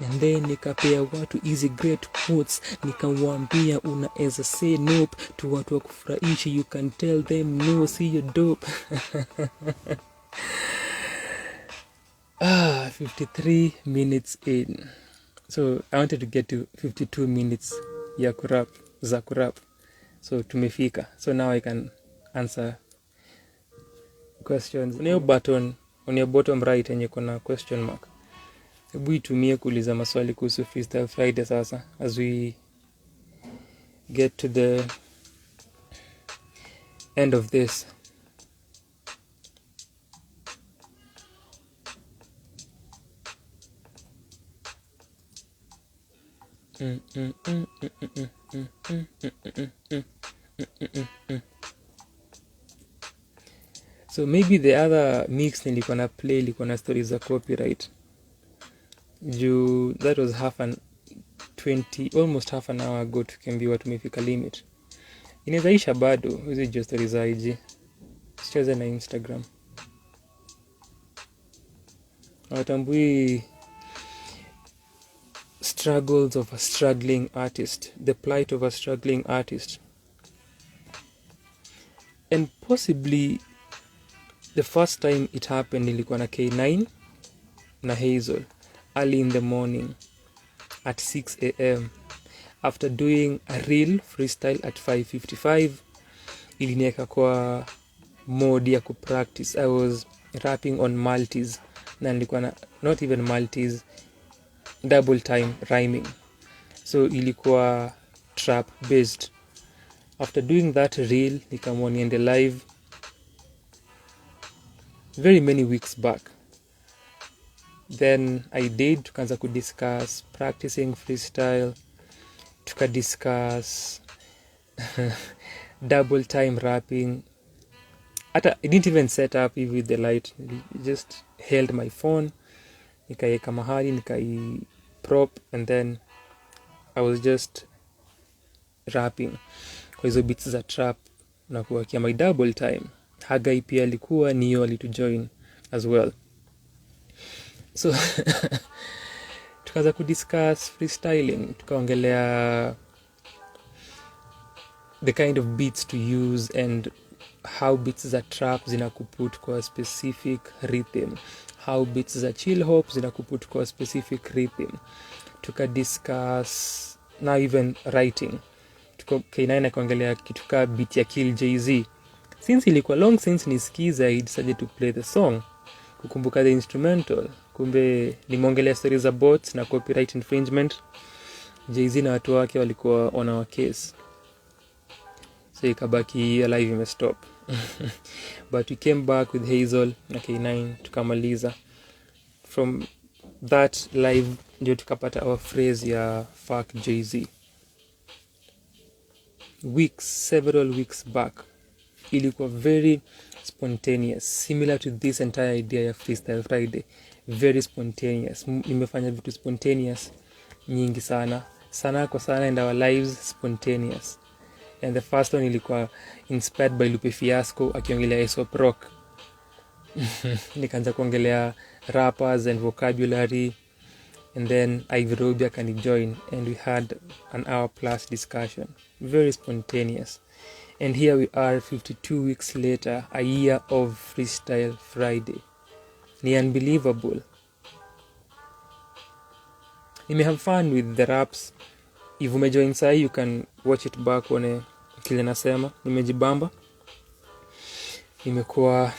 And then nikapea watu easy great quotes, nikamwambia unaeza say nope to watu wa kufurahisha, you can tell them no, see you dope. 53 minutes in. So I wanted to get to 52 minutes ya kurap, za kurap. So tumefika. So now I can answer questions. On your button, on your bottom right yenye kuna question mark, hebu itumie kuuliza maswali kuhusu Freestyle Friday sasa, as we get to the end of this. So maybe the other mix nilikuwa na play ilikuwa na stories za copyright. That was almost half an hour ago tukiambiwa tumefika limit. Inawezaisha bado, hizi jo stories za IG. Sicheze na Instagram. Watambui struggles of a struggling artist, the plight of a struggling artist. And possibly the first time it happened nilikuwa na K9 na Hazel early in the morning at 6 a.m. after doing a real freestyle at 5:55. Ilinieka kwa mode ya kupractice. I was rapping on multis na nilikuwa na not even multis, double time rhyming, so ilikuwa trap based. After doing that reel nikamwa niende live very many weeks back. Then I did, tukaanza kudiscuss practicing freestyle, tukadiscuss double time rapping. I didn't even set up even with the light, I just held my phone, nikaiweka mahali, nikai prop, and then I was just rapping kwa hizo beats za trap na kuwakia my double time. Hagai pia alikuwa, Nio alitujoin as well. So tukaanza kudiscuss freestyling, tukaongelea the kind of beats to use and how beats za trap zinakuput kwa specific rhythm, how beats za chill hop zinakuput kwa specific rhythm. Tukadiscuss now even writing. K9 akaongelea kitu ka beat ya Kill Jay-Z. Since ilikuwa long since nisikiza, I decided to play the song kukumbuka the instrumental. Kumbe nimeongelea stories za bots na copyright infringement. Jay-Z na watu wake walikuwa on our case, so ikabaki alive imestop. But we came back with Hazel na K9 tukamaliza. From that live ndio tukapata our phrase ya fuck Jay-Z. Several weeks back. Ilikuwa very spontaneous, similar to this entire idea ya Freestyle Friday. Very spontaneous. Nimefanya vitu spontaneous nyingi sana kwa sana, and our lives spontaneous. And the first one ilikuwa inspired by Lupe Fiasco akiongelea Aesop Rock. Nikaanza kuongelea rappers and vocabulary, and then Ivy Robia can join, and we had an hour plus discussion. Very spontaneous. And here we are 52 weeks later, a year of Freestyle Friday. Ni unbelievable. You may have fun with the raps. If umejoin sahi, you can watch it back one kile nasema. Nimejibamba. Nimekuwa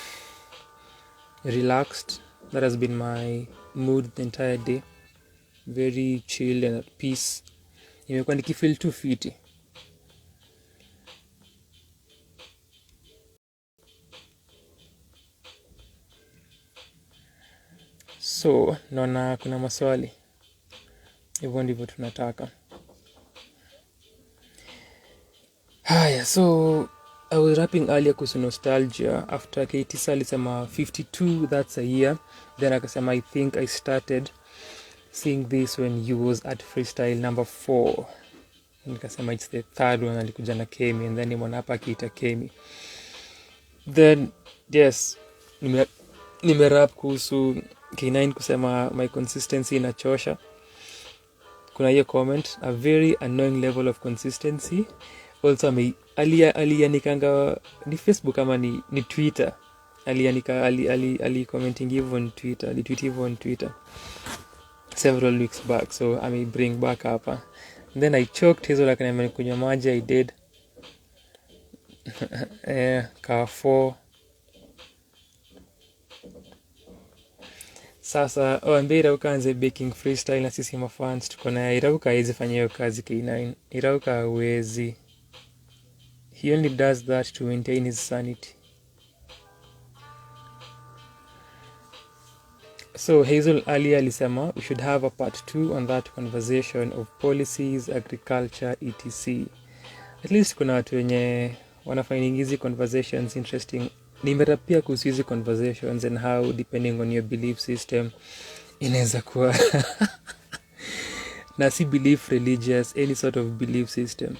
relaxed. That has been my mood the entire day. Very chill and at peace. Nimekuwa nikifeel too fiti. So, naona kuna maswali. Hivyo ndivyo tunataka. Haya, so I was rapping earlier kuhusu nostalgia. After KT alisema 52, that's a year. Then akasema I think I started seeing this when you was at freestyle number 4. Nikasema it's the third one, alikuja na Kemi, and then nimeona hapa akiita Kemi. Then yes, nimerap kuhusu K9 kusema my consistency inachosha. kuna hiyo comment, a very annoying level of consistency. Also alianikanga ni Facebook ama ni Twitter, ali commenting hivyo on Twitter, ali tweet hivyo on Twitter several weeks back, so I may bring back hapa. Then I choked hizo lakini nimekunywa maji. I did ka 4. Sasa ambaye Irauka anze baking freestyle na sisi mafans tuko na Irauka hawezi fanya hiyo kazi K9. Irauka hawezi. He only does that to maintain his sanity. So Hazel Ali alisema we should have a part 2 on that conversation of policies, agriculture, etc. At least kuna watu wenye wanafinding hizi conversations interesting. Nimerapia kuhusu hizi conversations and how depending on your belief system inaweza kuwa na si belief religious, any sort of belief system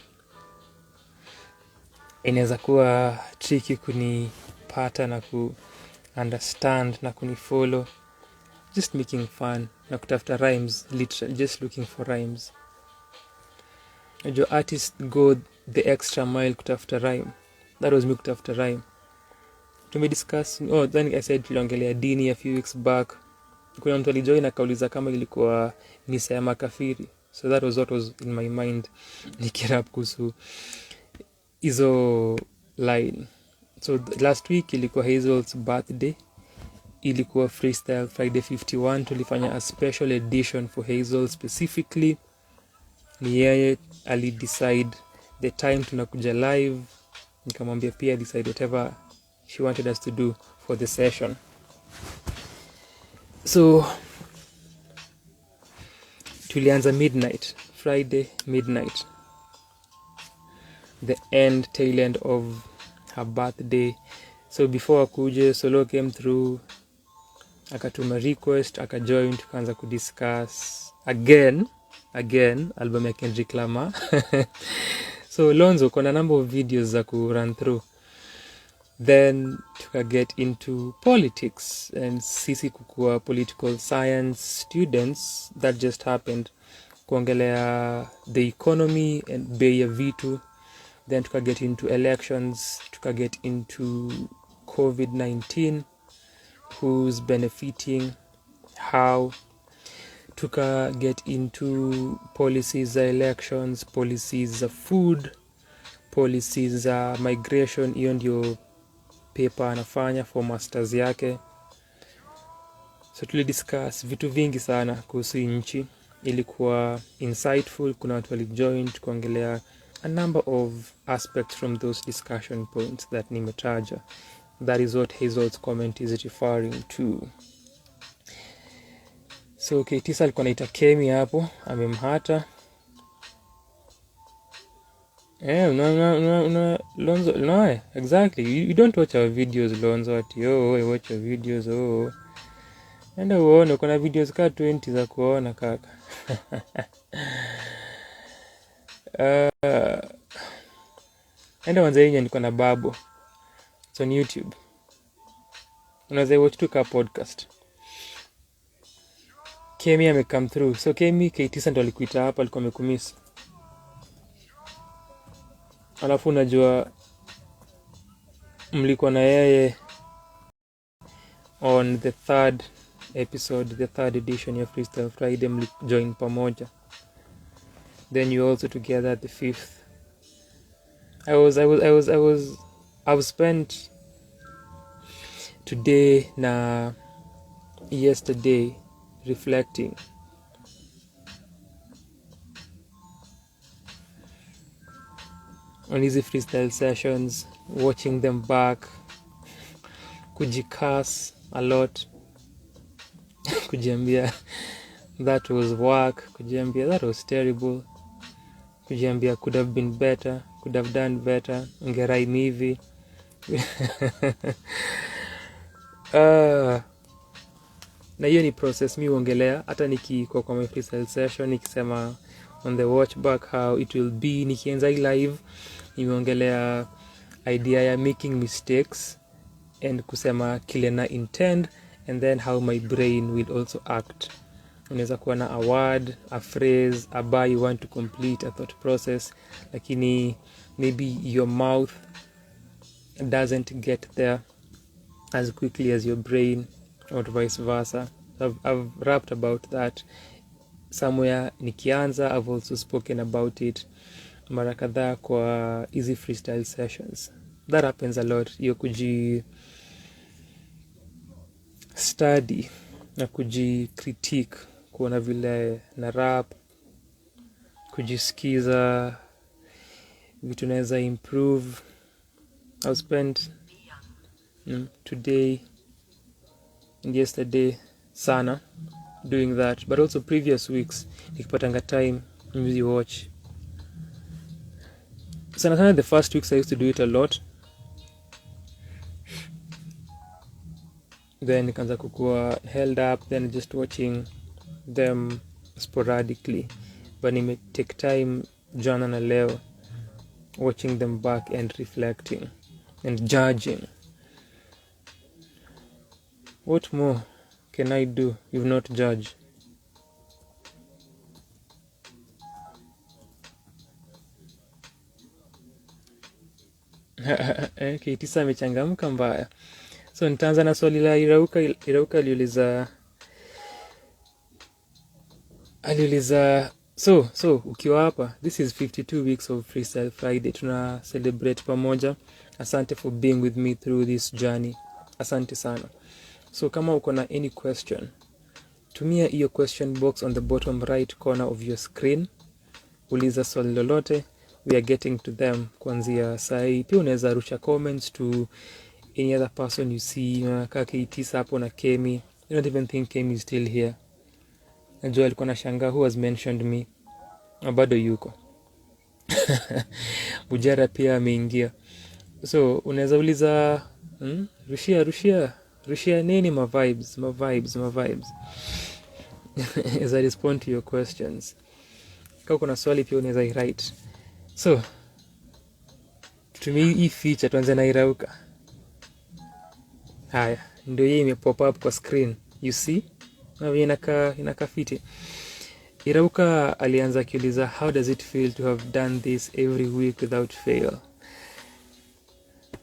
inaweza kuwa tricky kunipata na ku understand na kunifollow. Just making fun na kutafuta rhymes, literally just looking for rhymes. Your artists go the extra mile kutafuta rhyme. That was me kutafuta rhyme. Tumediscuss, then I said tuliongelea dini a few weeks back. Kuna mtu alijoin akauliza kama ilikuwa misa ya makafiri. So that was what was in my mind nikirap kuhusu hizo line. So last week ilikuwa Hazel's birthday. Ilikuwa freestyle Friday 51. Tulifanya a special edition for Hazel specifically. Ni yeye ali decide the time tunakuja live. Nikamwambia pia decide whatever she wanted us to do for the session. So tulianza midnight, Friday midnight, the tail end of her birthday. So before akuje, Solo came through, akatuma request, akajoin, tukaanza kudiscuss again album ya Kendrick Lamar. So Lonzo kuna number of videos za ku run through. Then tuka get into politics and sisi kukua political science students. That just happened. Kuongelea the economy and bei ya vitu. Then tuka get into elections, tuka get into COVID-19, who's benefiting, how. Tuka get into policies za elections, policies za food, policies za migration. Hiyo ndio paper anafanya for masters yake. So tulidiscuss vitu vingi sana kuhusu nchi. Ilikuwa insightful. Kuna watu walijoin tukaongelea a number of aspects from those discussion points that nimetaja. That is what Hazel's comment is referring to. So Tisa alikuwa anaita Kemi hapo, amemhata. Lonzo, no, exactly. You don't watch our videos, Lonzo. I watch your videos. Enda uone, kuna videos ka 20 za kuona kaka. Enda wanza yenye niko na Babo. It's on YouTube. Unaweza watch tu ka podcast. Kemi amecome through. So Kemi, Tisa ndo alikuita hapa, alikuwa amekumiss. Alafu unajua mlikuwa na yeye on the third episode, the third edition of Freestyle Friday, mlijoin pamoja. Then you also together at the fifth. I've spent today na yesterday reflecting on easy freestyle sessions, watching them back, kujikas a lot, kujiambia that was work, kujiambia that was terrible, kujiambia could have been better, could have done better, ungeraimi hivi. Na hiyo ni process mi uongelea hata nikiko kwa my freestyle session, nikisema on the watch back how it will be, nikianza live nimeongelea idea ya making mistakes and kusema kile na intend, and then how my brain will also act unaweza kuwa na a word, a phrase, a bar you want to complete, a thought process, lakini maybe your mouth doesn't get there as quickly as your brain, or vice versa. I've rapped about that somewhere nikianza. I've also spoken about it mara kadhaa kwa easy freestyle sessions. That happens a lot, hiyo study na critique, kuona vile na rap, kujisikiza vitu naweza improve. I've spent today and yesterday sana doing that, but also previous weeks nikipatanga time music watch. Sana the first weeks I used to do it a lot, then nikaanza kukua held up, then just watching them sporadically, but nime take time jana na leo watching them back and reflecting and judging. What more can I do if not judge? Okay, Tisa amechangamka mbaya. So nitaanza na swali la Irauka aliuliza so ukiwa hapa, this is 52 weeks of Freestyle Friday, tuna celebrate pamoja. Asante for being with me through this journey. Asante sana. So kama uko na any question, tumia hiyo question box on the bottom right corner of your screen. Uliza swali lolote, we are getting to them kuanzia sai. Pia unaweza rusha comments to any other person you see. Kaka Tisa hapo na Kemi. You don't even think Kemi is still here. Najua alikuwa na shanga who has mentioned me. Bado yuko. Bujara pia ameingia. So unaweza uliza rushia nini ma vibes as I respond to your questions. Kama kuna swali pia unaweza write. So tutumie hii feature, tuanze na Irauka. Haya, ndio hii imepop up kwa screen. You see? Na inaka fiti. Irauka alianza kiuliza, how does it feel to have done this every week without fail?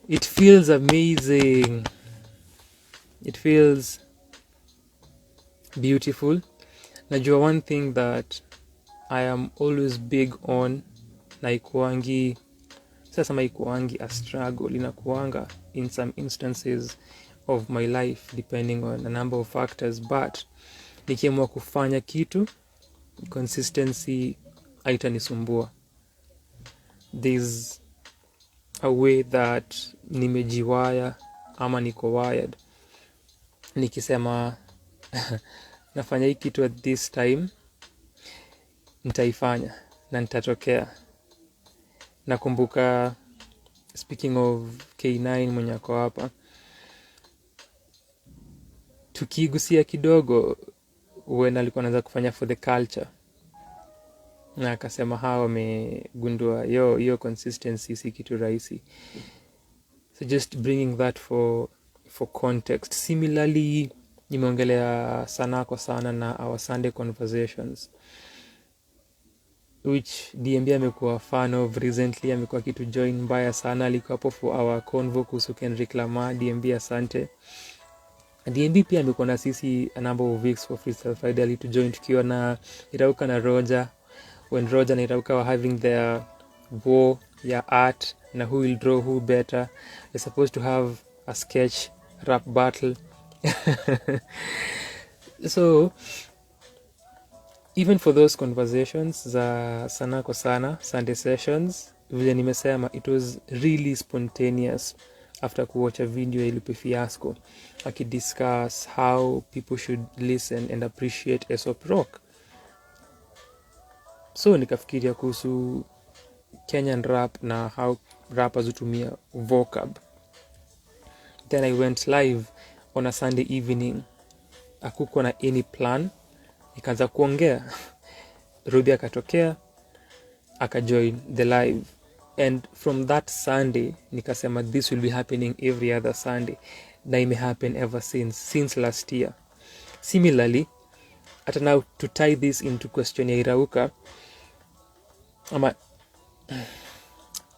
It feels amazing. It feels beautiful. Najua one thing that I am always big on, na ikuangi a struggle, inakuanga in some instances of my life depending on a number of factors, but nikiamua kufanya kitu, consistency haitanisumbua. There's a way that nimejiwaya ama niko wired. Nikisema nafanya hii kitu at this time, nitaifanya na nitatokea. Nakumbuka, speaking of K9 mwenye ako hapa, tukigusia kidogo when alikuwa anaanza kufanya for the culture, na akasema hawa wamegundua hiyo consistency si kitu rahisi. So just bringing that for context. Similarly, nimeongelea sana kwa sana na our Sunday conversations, which DMB amekuwa fan of recently. Amekuwa kitu join mbaya sana. Alikuwa hapo for our convo kuhusu Kendrick Lamar. DMB asante. DMB pia amekuwa na sisi a number of weeks for Freestyle Friday to join, tukiwa na Irauka na Roger. When Roger na Irauka were having their war ya art na who will draw who better. They're supposed to have a sketch rap battle. So even for those conversations za sana kwa sana Sunday sessions, vile nimesema, it was really spontaneous after kuwatch a video ya Lupe Fiasco akidiscuss how people should listen and appreciate Aesop Rock. So nikafikiria kuhusu Kenyan rap na how rappers hutumia vocab. Then I went live on a Sunday evening. Hakukuwa na any plan. Nikaanza kuongea. Ruby akatokea, akajoin the live. And from that Sunday, nikasema this will be happening every other Sunday. Na ime happen ever since last year. Similarly, Hata now to tie this into question ya Irauka, ama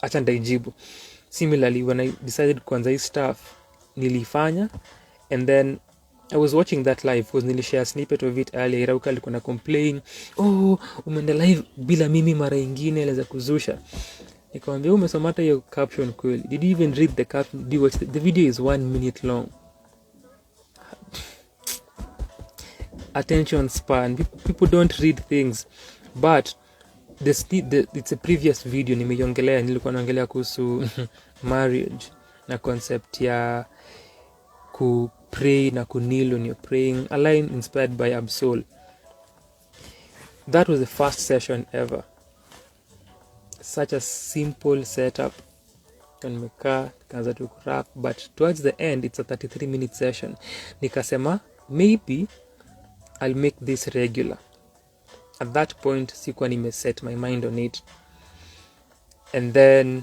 acha ndaijibu. Similarly, when I decided kuanza hii stuff, nilifanya, and then I was watching that live because nilishare a snippet of it earlier. Irauka alikuwa na complain, umeenda live bila mimi mara ingine eleza kuzusha. Nikamwambia umesoma hata hiyo caption kweli? Did you even read the caption? Did you watch the video? Is 1 minute long. Attention span. People don't read things, but it's a previous video nimeiongelea. Nilikuwa naongelea kuhusu marriage na concept ya ku pray na kunil when you're praying, a line inspired by Absol. That was the first session ever. Such a simple setup. Nimekaa nikaanza tu kurap, but towards the end it's a 33-minute session. Nikasema maybe I'll make this regular. At that point sikuwa nimeset my mind on it, and then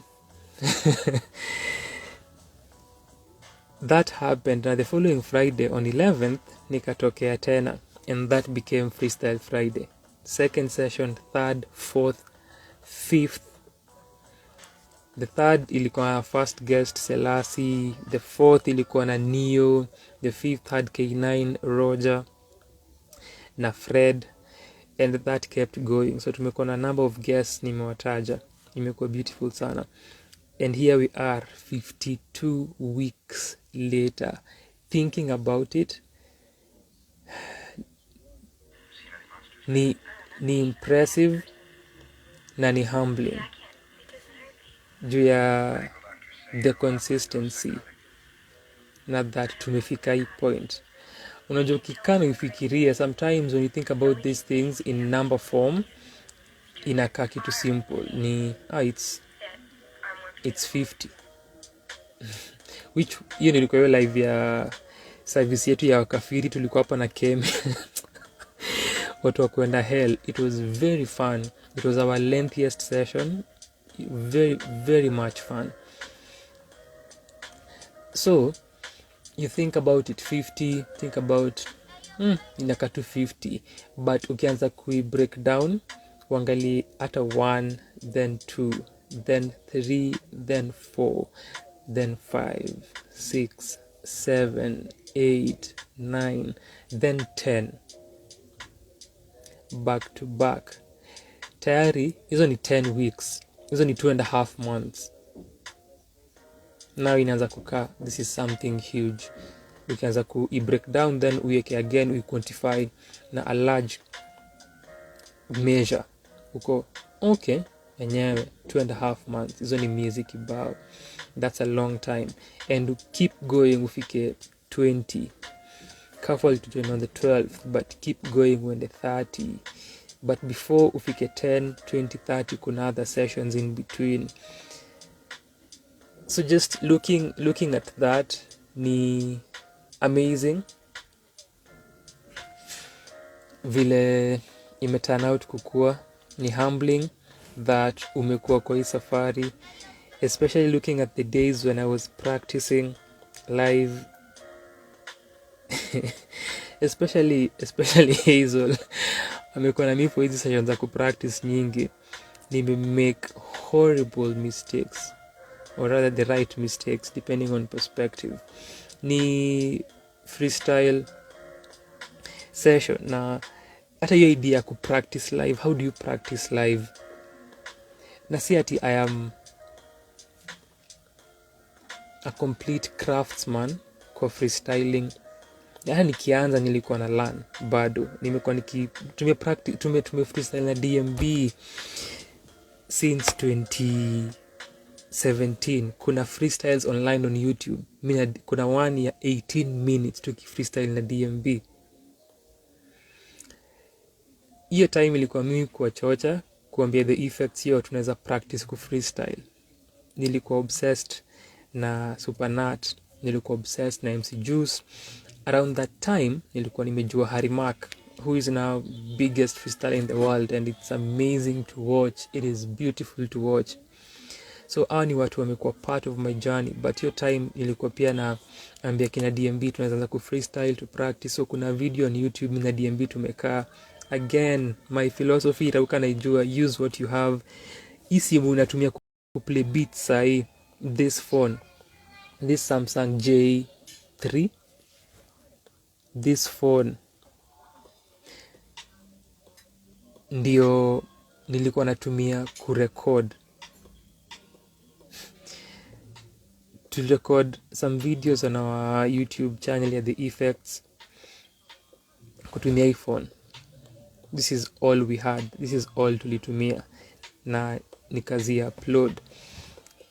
that happened. Now the following Friday on 11th nikatokea tena, and that became Freestyle Friday. Second session, third, fourth, fifth. The third ilikuwa na first guest Selassie, the fourth ilikuwa na Neo, the fifth had K9, Roger na Fred, and that kept going. So tumekuwa na number of guests nimewataja. Imekuwa beautiful sana. And here we are 52 weeks later. Thinking about it, ni impressive na ni humbling juu ya the consistency na that tumefika hii point. Unajua ukikana ufikiria, sometimes when you think about these things in number form, inakaa kitu simple. Ni it's 50. Which hiyo nilikuwa hiyo live ya service yetu ya wakafiri, tulikuwa hapa na Kemi. Watu wa kwenda hell. It was very fun. It was our lengthiest session. Very, very much fun. So you think about it 50, think about inaka 250, but ukianza kui break down, uangalie hata 1, then 2, then 3, then 4, then 5, 6, 7, 8, 9, then 10, back to back. Tayari hizo ni 10 weeks, hizo ni 2.5 months. Now inaanza kukaa, this is something huge. Ukianza ku break down, then uweke again, we quantify na a large measure. Uko okay, enyewe 2.5 months, hizo ni miezi kibao. That's a long time, and keep going ufike 20. Careful to join on the 12th, but keep going when the 30. But before ufike 10, 20, 30, kuna other sessions in between. So just looking at that, ni amazing vile ime turn out kukua. Ni humbling that umekuwa kwa hii safari, especially looking at the days when I was practicing live. especially Hazel amekuwa na mimi for hizi sessions za kupractice nyingi. Nime make horrible mistakes, or rather the right mistakes depending on perspective. Ni freestyle session, na hata hiyo idea ya kupractice live. How do you practice live? Na si ati I am a complete craftsman kwa freestyling. Yaani nikianza nilikuwa na learn, bado nimekuwa tume freestyle na DMB since 2017. Kuna freestyles online on YouTube. Kuna one ya 18 minutes tuki freestyle na DMB. Hiyo time ilikuwa mimi kwa chocha kuambia the effects hiyo tunaweza practice ku freestyle. Nilikuwa obsessed na Supernat, nilikuwa obsessed na MC Juice. Around that time nilikuwa nimejua Harimark, who is now biggest freestyler in the world, and it's amazing to watch. It is beautiful to watch. So hao ni watu wamekuwa part of my journey, but hiyo time nilikuwa pia na ambia kina DMB tunaanza ku freestyle to practice. So kuna video on YouTube na DMB tumekaa. Again, my philosophy itakuwa naijua, use what you have. Hii simu unatumia kuplay beats sahi, this phone, this Samsung J3, this phone ndio nilikuwa natumia kurecord, to record some videos on our YouTube channel ya The Effects kutumia iPhone. This is all we had, this is all tulitumia na nikazi upload.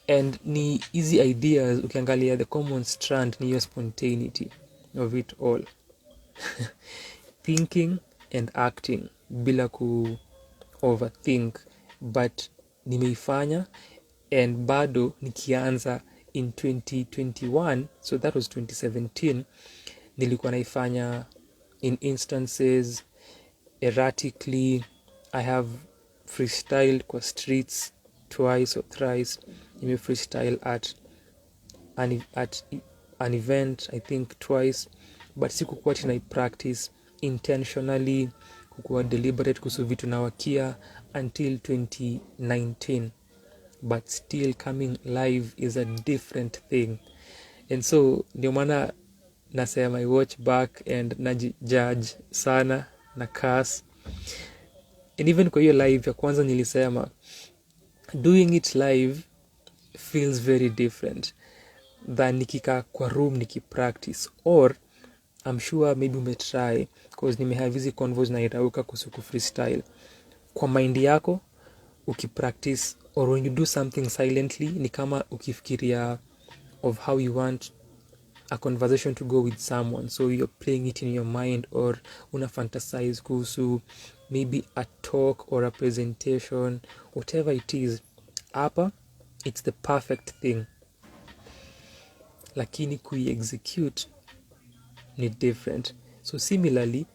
And ni easy ideas, ukiangalia the common strand ni your spontaneity of it all. Thinking and acting bila ku overthink, but nimeifanya and bado nikianza in 2021, so that was 2017, nilikuwa naifanya in instances erratically. I have freestyled kwa streets twice or thrice. Nime freestyle at an event I think twice, but sikukuwa tina practice intentionally, kukuwa deliberate kuhusu vitu na wakia until 2019. But still coming live is a different thing. And so ndio maana nasema I watch back and najudge sana na curse. And even kwa hiyo live ya kwanza nilisema doing it live feels very different than nikika kwa room nikipractice. Or I'm sure maybe umetry, because nimehave hizi convos na irauka kusuku freestyle kwa mind yako ukipractice, or when you do something silently ni kama ukifikiria of how you want a conversation to go with someone, so you're playing it in your mind, or una fantasize kuhusu maybe a talk or a presentation, whatever it is. Hapa it's the perfect thing, lakini kui-execute ni different. So similarly,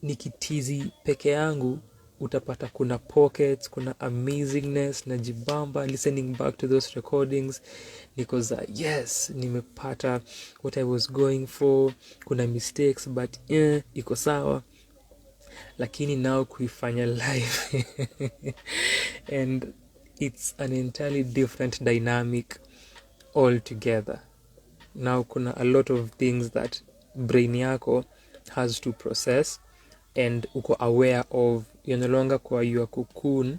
nikitizi peke yangu utapata kuna pockets, kuna amazingness na jibamba listening back to those recordings, because yes, nimepata what I was going for, kuna mistakes but iko sawa. Lakini now kuifanya live and it's an entirely different dynamic altogether. Now kuna a lot of things that brain yako has to process, and uko aware of. You're no longer kwa your cocoon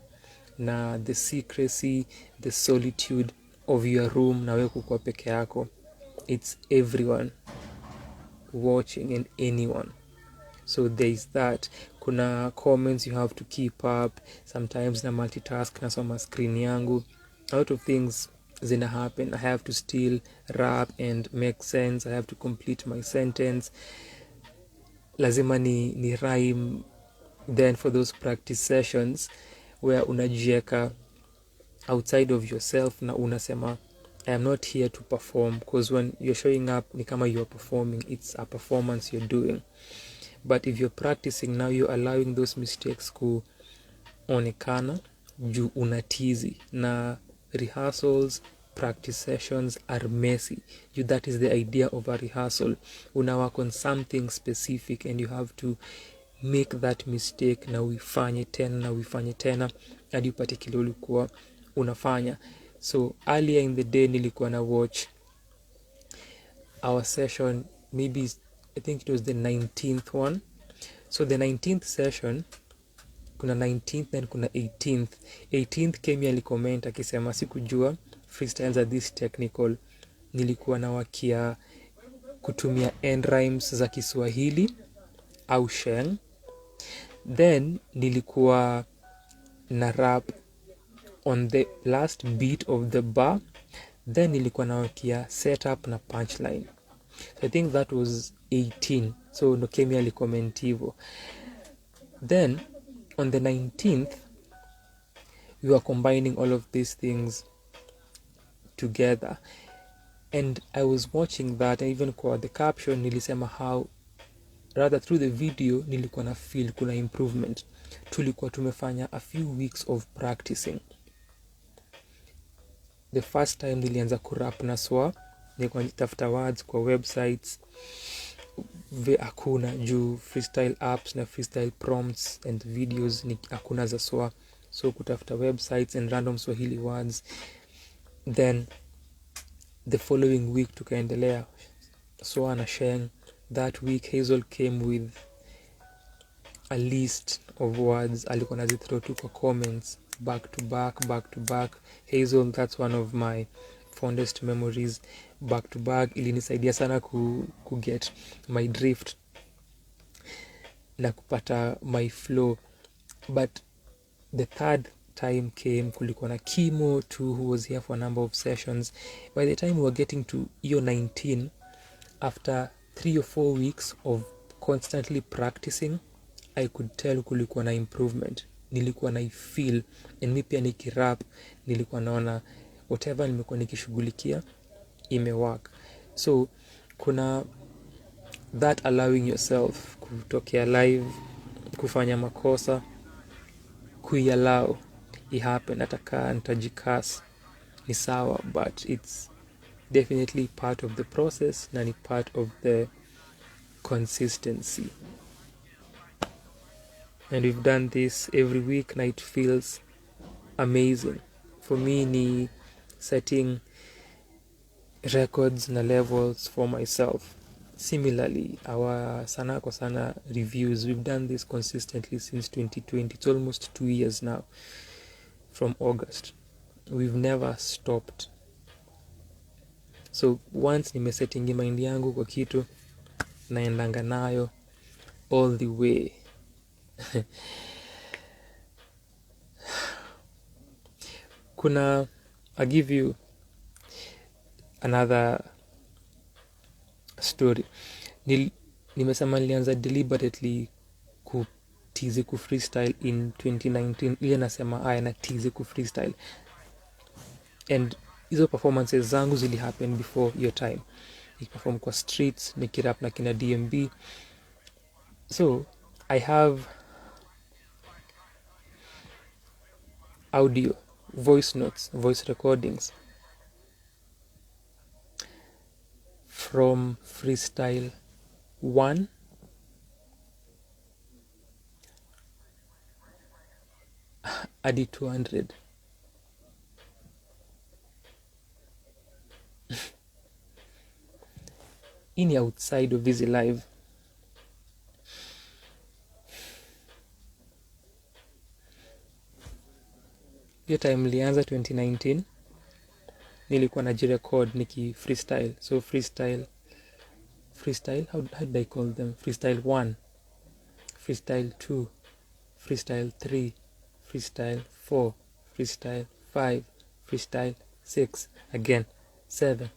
na the secrecy, the solitude of your room na wewe kwa peke yako. It's everyone watching and anyone. So there is that. Kuna comments you have to keep up. Sometimes na multitask na soma screen yangu. A lot of things zina happen. I have to still rap and make sense. I have to complete my sentence. Lazima ni rhyme. Then for those practice sessions where unajieka outside of yourself na unasema I am not here to perform, because when you're showing up ni kama you're performing, it's a performance you're doing. But if you're practicing now, you're allowing those mistakes kuonekana juu unatizi. Na rehearsals, practice sessions are messy. That is the idea of a rehearsal. Una work on something specific and you have to make that mistake na uifanye tena hadi upate kile ulikuwa unafanya. So earlier in the day nilikuwa na watch our session, maybe I think it was the 19th one. So the 19th session, kuna 19th then kuna 18th. 18th Kemi alicomment akisema sikujua freestyles are this technical. Nilikuwa na wakia kutumia end rhymes za Kiswahili au sheng. Then nilikuwa na rap on the last beat of the bar. Then nilikuwa na wakia setup na punchline. So I think that was 18. So no Kemi alicomment hivyo. Then on the 19th we were combining all of these things together, and I was watching that, and even kwa the caption nilisema how rather through the video nilikuwa na feel kuna improvement. Tulikuwa tumefanya a few weeks of practicing. the first time nilianza kurap na swa, nilikuwa nitafuta words kwa websites, hakuna juu freestyle apps na freestyle prompts and videos ni hakuna za swa, so kutafuta websites and random Swahili words. Then the following week tukaendelea swa na sheng. That week Hazel came with a list of words, alikuwa nazithrow tu kwa comments back to back. Hazel, that's one of my fondest memories. Back to back ilinisaidia sana ku get my drift na kupata my flow. But the third time came, kulikuwa na Kimo too, who was here for a number of sessions. By the time we were getting to year 19, after 3 or 4 weeks of constantly practicing, I could tell kulikuwa na improvement. Nilikuwa na feel, and mi pia nikirap nilikuwa naona whatever nimekuwa nikishughulikia imework. So kuna that allowing yourself kutokea live, kufanya makosa, kuiallow ihappen. Ataka nitajikas ni sawa, but it's definitely part of the process na ni part of the consistency. And we've done this every week, na it feels amazing. For me ni setting records na levels for myself. Similarly, our Sana kwa Sana reviews, we've done this consistently since 2020. It's almost 2 years now, from August. We've never stopped. So once nimesetting mind yangu kwa kitu, naendanga nayo all the way. I'll give you another story. Nimesema nilianza deliberately kutizi ku freestyle in 2019. Ile nasema na tizi ku freestyle, and hizo performances zangu zili happen before your time. Nikiperform kwa streets, nikirap na kina DMB. So I have audio, voice notes, voice recordings from freestyle 1 hadi 200. Ini outside of busy live. Hiyo time nilianza 2019, nilikuwa najirecord niki freestyle. So freestyle, how did I call them? Freestyle 1, freestyle 2, freestyle 3, freestyle 4, freestyle 5, freestyle 6, again 7,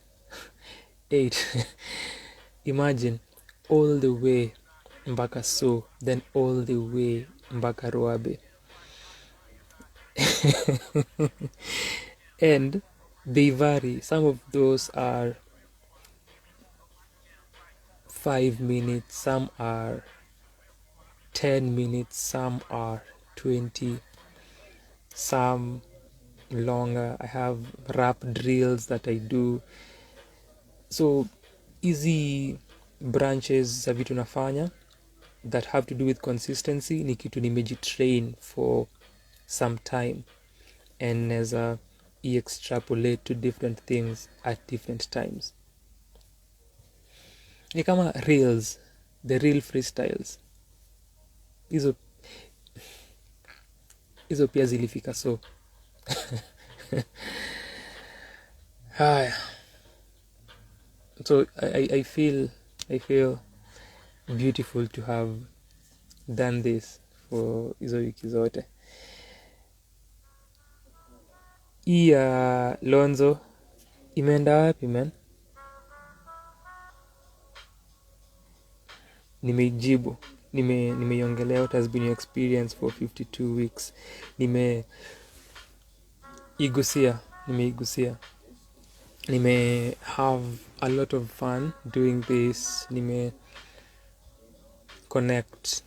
8. Imagine, all the way mpaka so, then all the way mpaka Ruabe. And they vary. Some of those are 5 minutes, some are 10 minutes, some are 20, some longer. I have rap drills that I do. So easy branches za vitu nafanya that have to do with consistency ni kitu nimejitrain for some time, and as a extrapolate to different things at different times. Ni kama reels, the real freestyles, hizo pia zilifika. So so I feel beautiful to have done this for hizo wiki zote. Lonzo imeenda wapi man? Nimeijibu, nimeiongelea what has been your experience for 52 weeks. Nimeigusia. Nime have a lot of fun doing this. Nime connect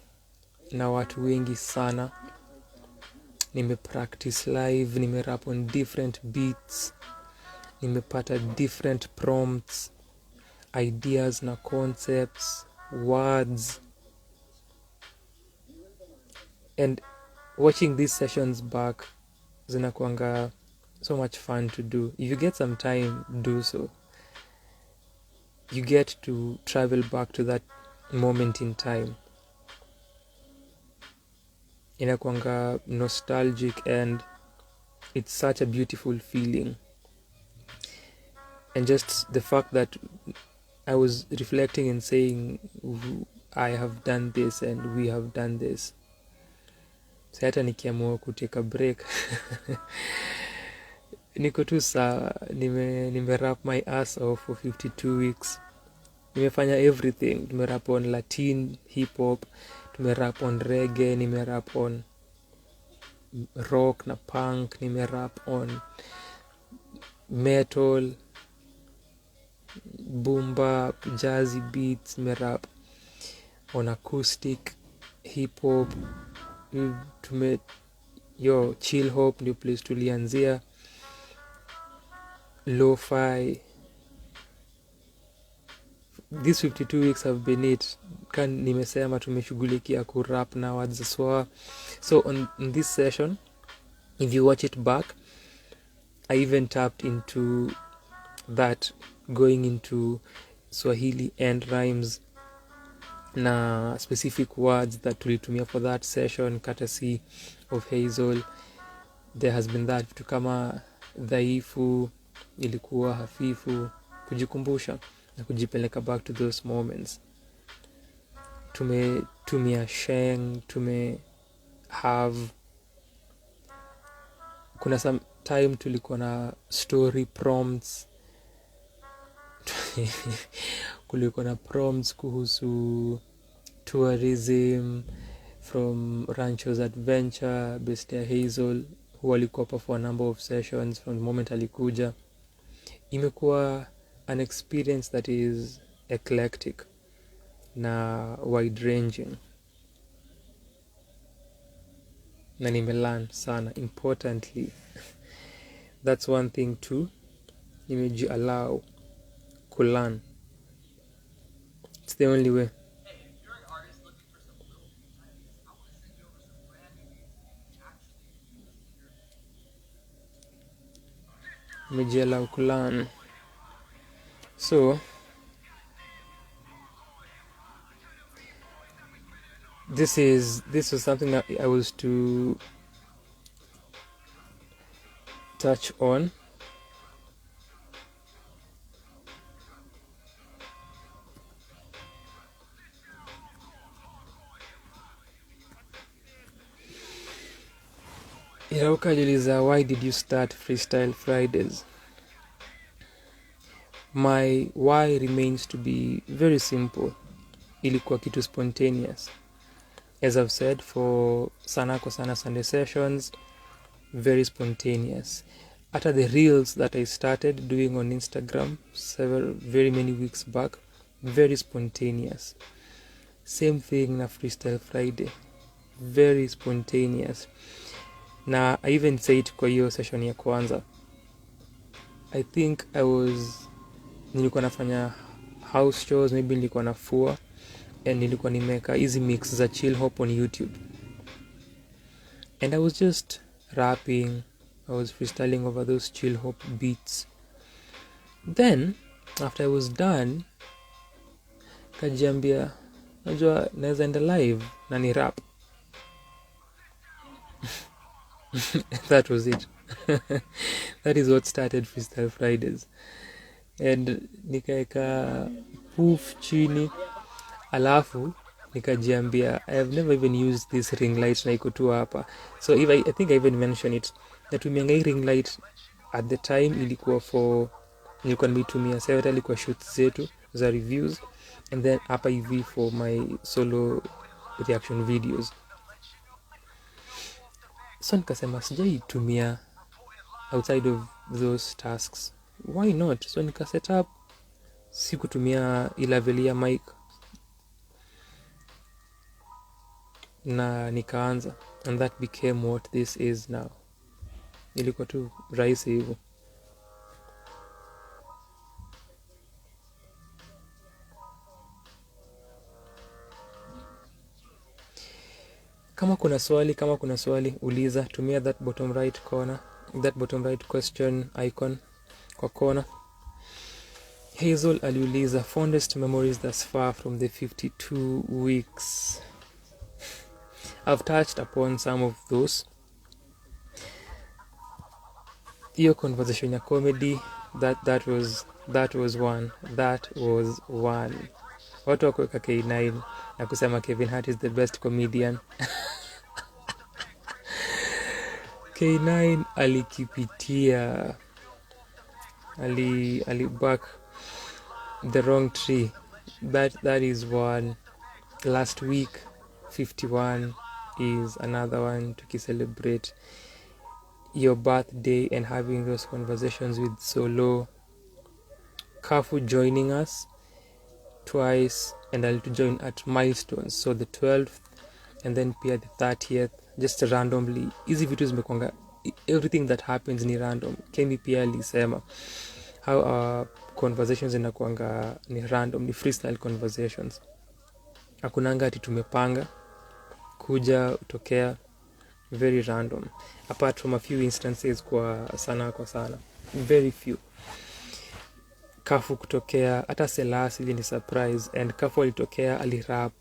na watu wengi sana. Nime practice live, nime rap on different beats. nimepata different prompts, ideas na concepts, words, and watching these sessions back zinakuanga so much fun to do. If you get some time, do so. You get to travel back to that moment in time. Inakuanga nostalgic, and it's such a beautiful feeling. And just the fact that I was reflecting and saying, I have done this and we have done this. So hata nikiamua kutake a break niko tu sawa. Nime rap my ass off for 52 weeks. Nimefanya everything. Nime rap on Latin, hip hop, nime rap on reggae, nime rap on rock na punk, nime rap on metal, boom bap, jazzy beats, nime rap on acoustic, hip hop, chill hop ndio place tulianzia, lo-fi. These 52 weeks have been it. Nimesema tumeshughulikia kurap na words swa. So on this session, if you watch it back, I even tapped into that, going into Swahili end rhymes na specific words that tulitumia for that session, courtesy of Hazel. There has been that vitu kama dhaifu, ilikuwa hafifu, kujikumbusha na kujipeleka back to those moments. Tumetumia sheng, kuna some time tulikuwa na story prompts kulikuwa na prompts kuhusu tourism from Rancho's Adventure, based ya Hazel, who alikuwa for a number of sessions from the moment alikuja. Imekuwa an experience that is eclectic na wide ranging, na nimelearn sana. Importantly, that's one thing too, nimejiallow kulearn. It's the only way. Nimejiallow kulearn. So this was something that I was to touch on. Ukajiuliza, why did you start Freestyle Fridays? My why remains to be very simple. Ilikuwa kitu spontaneous. As I've said, for sana Sunday sessions, very spontaneous. After the reels that I started doing on Instagram very many weeks back, very spontaneous. Same thing na Freestyle Friday, very spontaneous. Na I even said kwa hiyo session ya kwanza, I think nilikuwa nafanya house shows, maybe nilikuwa nafua, and nilikuwa nimeka easy mix za chill hop on YouTube, and I was just rapping, I was freestyling over those chill hop beats. Then after I was done, kajiambia, najua naweza enda live na ni rap. That was it. That is what started Freestyle Fridays. And nikaeka poof chini, alafu nikajiambia, I have never even used this ring light na iko tu hapa. So I think I even mentioned it, natumianga hii ring light at the time nilikuwa nimetumia several kwa shoots zetu za reviews, and then hapa hivi for my solo reaction videos. So nikasema sijaitumia outside of those tasks, why not? So nika set up, sikutumia ilavelia mic, na nikaanza, and that became what this is now. Ilikuwa tu rahisi hivyo. Kama kuna swali uliza, tumia that bottom right corner, that bottom right question icon kwa corner. Hazel aliuliza, fondest memories thus far from the 52 weeks. I've touched upon some of those. Hiyo conversation ya comedy, that was one. Watu wakuweka K9 na kusema Kevin Hart is the best comedian. K9 alikipitia, back the wrong tree. That is one. Last week 51 is another one to celebrate your birthday and having those conversations with Solo. Kafu joining us twice, and I'll join at milestones, so the 12th and then pia the 30th, just randomly. Hizi vitu zimekwanga, everything that happens ni random. Kemi pia alisema how our conversations inakwanga ni random, ni freestyle conversations. Hakunanga ati tumepanga, kuja utokea, very random, apart from a few instances kwa sana, very few. Kafu kutokea, hata Selasi ni surprise, and Kafu alitokea alirap,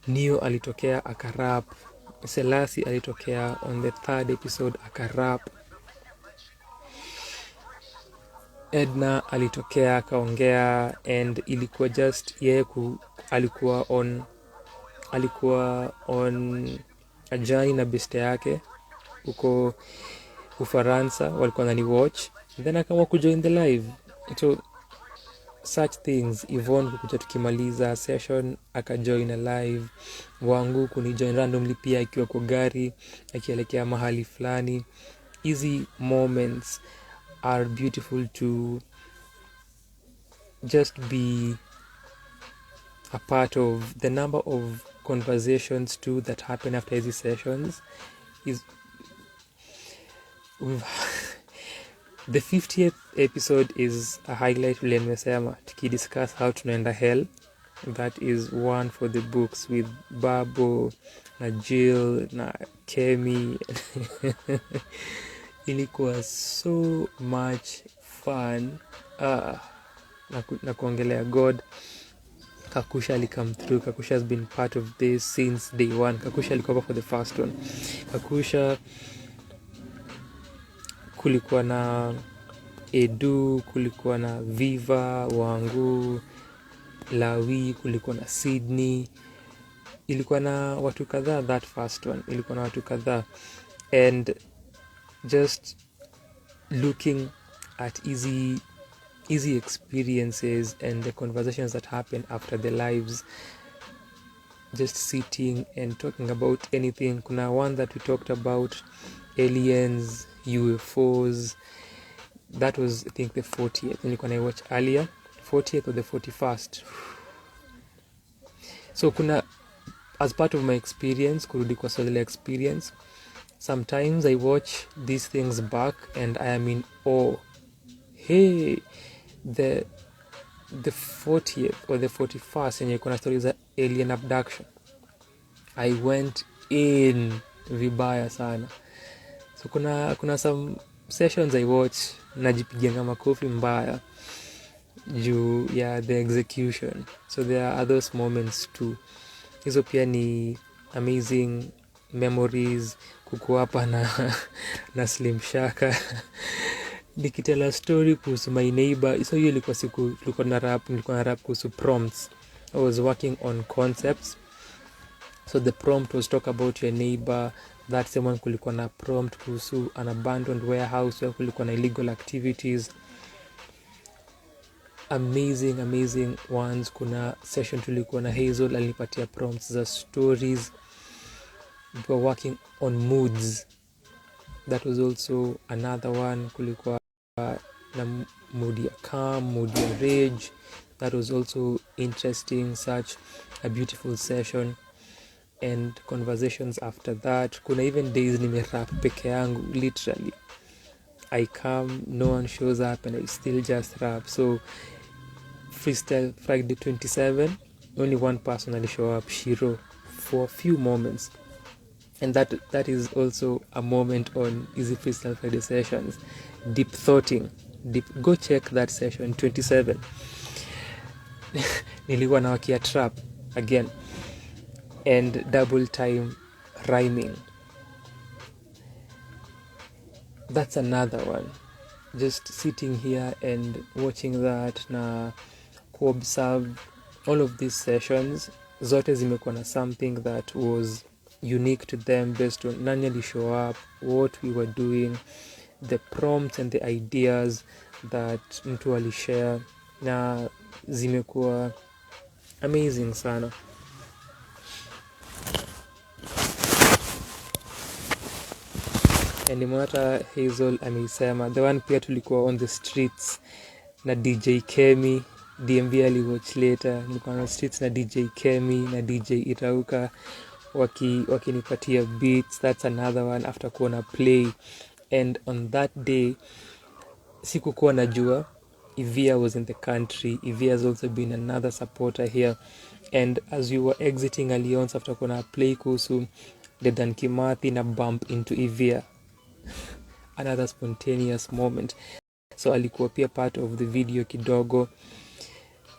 Neo alitokea akarap, Selasi alitokea on the 3rd episode akarap, Edna alitokea akaongea, and ilikuwa just yeye alikuwa on a journey na beste yake uko Ufaransa, walikuwa nani watch, then akawa kujoin the live. So such things. Yvonne kukuja tukimaliza session akajoin a live, wangu kunijoin randomly pia akiwa kwa gari akielekea mahali fulani. Easy moments are beautiful to just be a part of. The number of conversations too that happen after these sessions is the 50th episode is a highlight. Vile nimesema tukidiscuss how tunaenda hell, that is one for the books, with Babo na Jill na Kemi. Ilikuwa so much fun. Na kuongelea God. Kakusha alikam through. Kakusha has been part of this since day one. Kakusha alikuwa for the first one. Kakusha, kulikuwa na Edu, kulikuwa na Viva, wangu, Lawi, kulikuwa na Sydney. Ilikuwa na watu kadhaa, that first one. Ilikuwa na watu kadhaa. And just looking at easy experiences and the conversations that happen after the lives, just sitting and talking about anything. Kuna one that we talked about aliens, UFOs. That was, I think, the 40th. Nilikuwa na watch earlier, 40th or the 41st. So kuna, as part of my experience, kurudi kwa solo experience, sometimes I watch these things back and I am in awe. Hey, the 40th or the 41st yenye kuna stories za alien abduction, I went in vibaya sana. So kuna some sessions I watch najipigia makofi mbaya juu ya the execution. So there are those moments too. Hizo pia ni amazing memories. Kukuwa hapa na Slim Shaka nikitela story kuhusu my neighbor. So hiyo ilikuwa siku tulikuwa na rap kuhusu prompts. I was working on concepts. So the prompt was talk about your neighbor. That someone kulikuwa na prompt kuhusu an abandoned warehouse where kulikuwa na illegal activities. Amazing ones. Kuna session tulikuwa na Hazel alinipatia prompts za stories. We were working on moods. That was also another one. Kulikuwa na mood ya calm, mood ya rage. That was also interesting. Such a beautiful session. And conversations after that. Kuna even days nimerap peke yangu, literally. I come, no one shows up, and I still just rap. So freestyle Friday 27, only one person will show up, Shiro, for a few moments. And that is also a moment on Easy Freestyle Friday sessions. Deep thoughting. Go check that session 27. Nilikuwa na wakia trap again, and double time rhyming. That's another one. Just sitting here and watching that na kuobserve all of these sessions, zote zimekuwa na something that was unique to them based on nani ali show up, what we were doing, the prompts and the ideas that mtu alishare, na zimekuwa amazing sana. And nimata Hazel ameisema the one pia tulikuwa on the streets na DJ Kemi, DMV aliwatch later, nilikuwa on the streets na DJ Kemi na DJ Irauka wakinipatia beats. That's another one after kuona play. And on that day sikukuwa najua Ivia was in the country. Ivia has also been another supporter here, and as we were exiting Alliance after kuona play kuhusu Dedan Kimathi na bump into Ivia, another spontaneous moment. So alikuwa pia part of the video kidogo.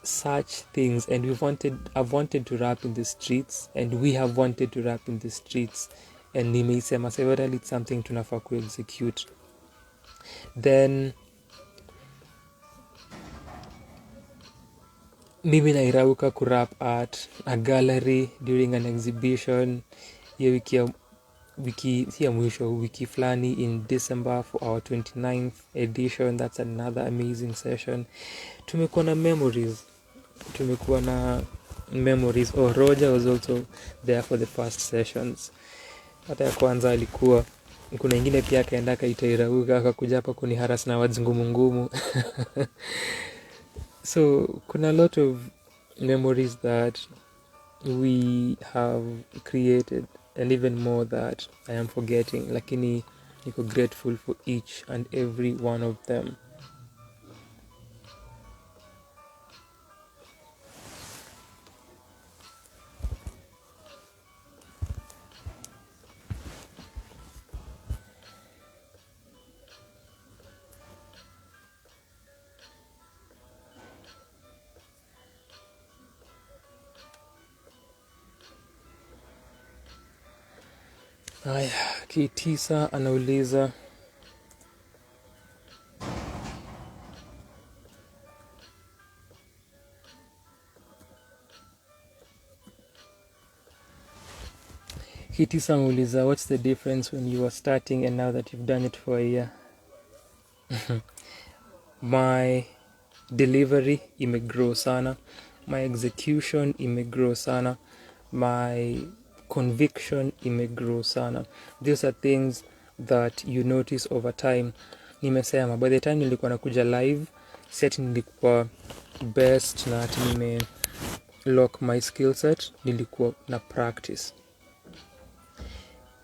Such things, and I've wanted to rap in the streets, and we have wanted to rap in the streets, and nimeisema several, it's something tunafaa ku execute. Then mimi nairauka kurap at a gallery during an exhibition hiyo wiki flani in December for our 29th edition. That's another amazing session. Tumekuwa na memories. Roger was also there for the first sessions. Hata ya kwanza alikuwa, kuna ingine pia akaenda akaitairauka akakuja hapa kuniharas na words ngumu. So kuna a lot of memories that we have created, and even more that I am forgetting, lakini niko grateful for each and every one of them. Haya, Kitisa anauliza what's the difference when you were starting and now that you've done it for a year? My delivery imegrow sana, my execution imegrow sana, my conviction imegrow sana. These are things that you notice over time. Nimesema by the time nilikuwa nakuja live, set nilikuwa best na ati nime lock my skill set, nilikuwa na practice.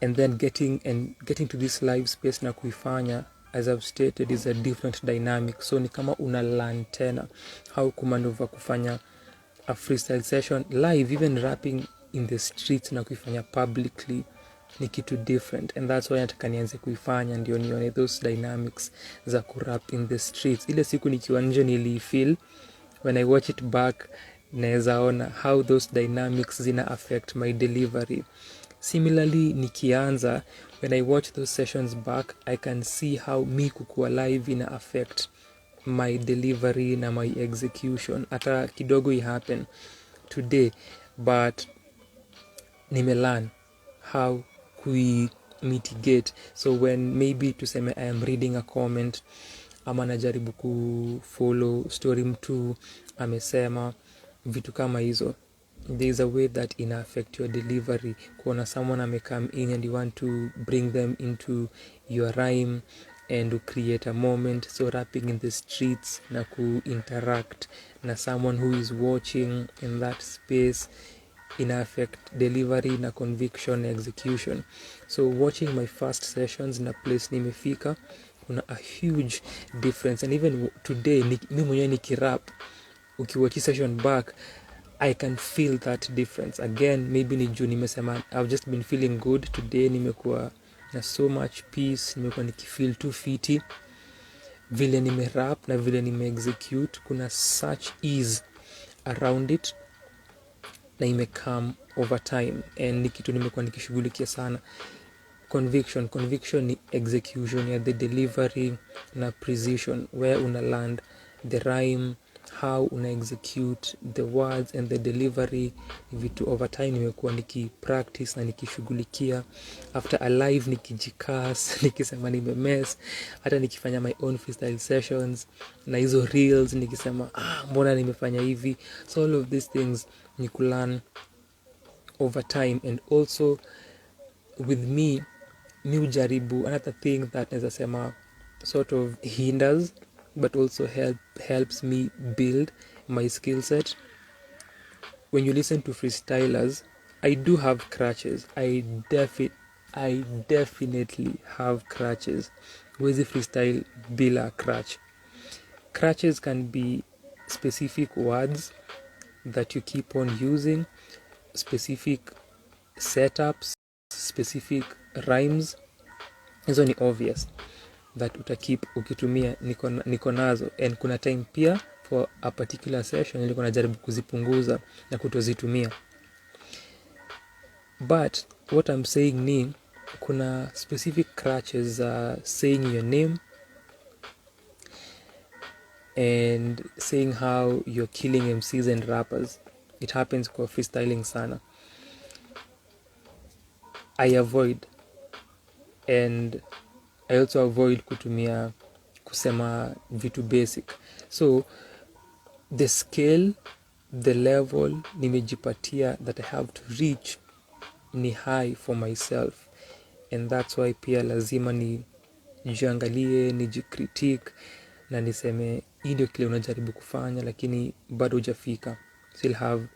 And then getting to this live space na kuifanya, as I've stated, is a different dynamic. So ni kama una learn tena how kumanuva kufanya a freestyle session live. Even rapping in the streets na kuifanya publicly ni kitu different, and that's why nataka nianze kuifanya ndio nione those dynamics za kurap in the streets. Ile siku nikiwa nje nilifeel, when I watch it back naeza ona how those dynamics zina affect my delivery. Similarly, nikianza, when I watch those sessions back, I can see how me kukuwa live ina affect my delivery na my execution. Ata kidogo happen today, but nimelearn how we mitigate. So when maybe tuseme I am reading a comment, ama najaribu kufollow story mtu amesema, vitu kama hizo, there is a way that ina affect your delivery. Kuona someone ame come in and you want to bring them into your rhyme and to create a moment. So rapping in the streets na ku-interact na someone who is watching in that space ina affect delivery na conviction na execution. So watching my first sessions na place nimefika, kuna a huge difference. And even today, mimi mwenyewe nikirap, ukiwatch session back, I can feel that difference. Again, maybe ni juu nimesema I've just been feeling good today, nimekuwa na so much peace, nimekuwa nikifeel too fiti, vile nime rap na vile nime execute, kuna such ease around it na imecome over time, and ni kitu nimekuwa nikishughulikia sana. Conviction ni execution ya the delivery na precision, where una land the rhyme, how una execute the words and the delivery. Vitu over time nimekuwa nikipractice na nikishughulikia. After a live nikijikas nikisema nimemess, hata nikifanya my own freestyle sessions na hizo reels nikisema mbona nimefanya hivi. So all of these things ni kulearn over time. And also with me, mi ujaribu, another thing that naweza sema sort of hinders but also helps me build my skill set. When you listen to freestylers, I do have crutches. I definitely have crutches. Wezi freestyle bila crutch. Crutches can be specific words that you keep on using, specific setups, specific rhymes. Hizo ni obvious that utakip ukitumia. Niko nazo, and kuna time pia for a particular session nilikuwa najaribu kuzipunguza na kutozitumia. But what I'm saying ni kuna specific crutches saying your name and saying how you're killing MCs and rappers. It happens kwa freestyling sana. I avoid, and I also avoid kutumia kusema vitu basic. So the scale, the level nimejipatia that I have to reach ni high for myself, and that's why pia lazima nijiangalie, nijicritique na niseme hii ndio kile unajaribu kufanya lakini bado hujafika. Still have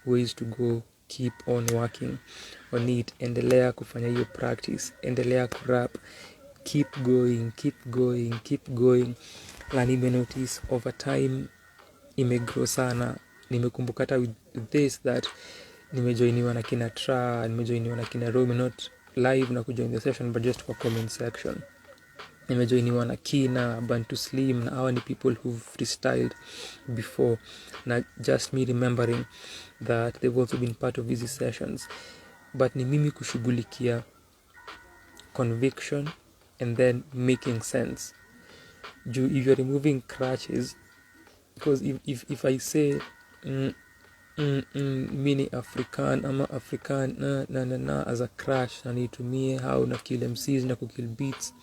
ways to go. Keep on working on it. Endelea kufanya hiyo practice, endelea kurap, keep going. Na nimenotice over time imegrow sana. Nimekumbuka hata with this that nimejoiniwa na kina Tra, nimejoiniwa na kina Romy, not live na kujoin the session but just kwa comment section. Nimejoiniwa na Kina, Bantu Slim, na hawa ni people who've freestyled before, na just me remembering that they've also been part of these sessions. But ni mimi kushughulikia conviction and then making sense. If you're removing crutches, because if I say mini afrikan ama afrikan na as a crush na nitumie how na kill MCs na kukill beats,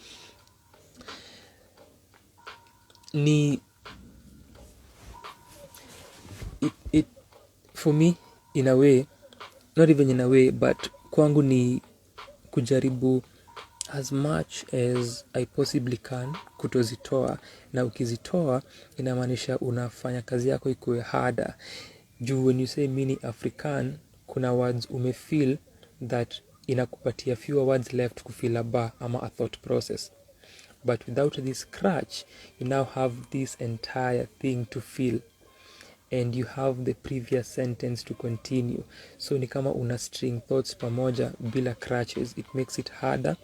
ni it for me in a way, not even in a way, but kwangu ni kujaribu as much as I possibly can kutozitoa, na ukizitoa inamaanisha unafanya kazi yako ikuwe harder. Juu when you say mini afrikan, kuna words umefeel that inakupatia fewer words left kufeel a bar ama a thought process. But without this crutch, you now have this entire thing to feel, and you have the previous sentence to continue. So ni kama una string thoughts pamoja bila crutches. It makes it harder,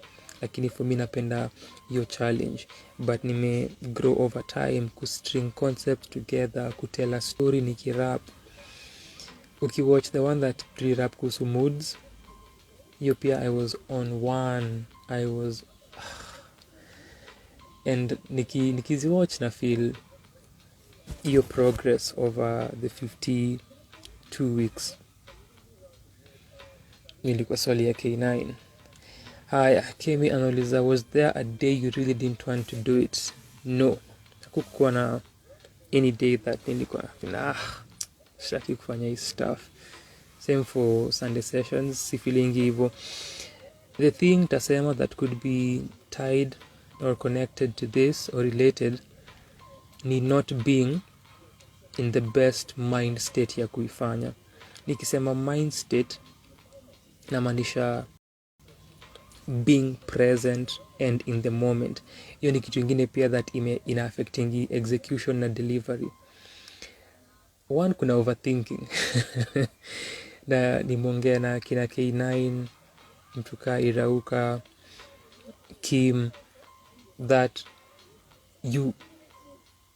lakini for me napenda your challenge. But nime grow over time kustring concepts together, kutela story nikirap. Ukiwatch the one that pre-rap kuhusu moods, hiyo pia I was on one. And nikiziwatch na feel your progress over the 52 weeks. Nilikuwa swali ya K9. Haya, Kemi anauliza, was there a day you really didn't want to do it? No. Hakukuwa na any day that nilikuwa sitaki kufanya hii stuff. Same for Sunday sessions, si feelingi hivyo. The thing tasema that could be tied or connected to this or related ni not being in the best mind state ya kuifanya. Nikisema mind state namaanisha being present and in the moment. Hiyo ni kitu ingine pia that ina affecting execution na delivery. one, kuna overthinking. Na nimeongea na kina K9, mtuka Irauka, Kim, that you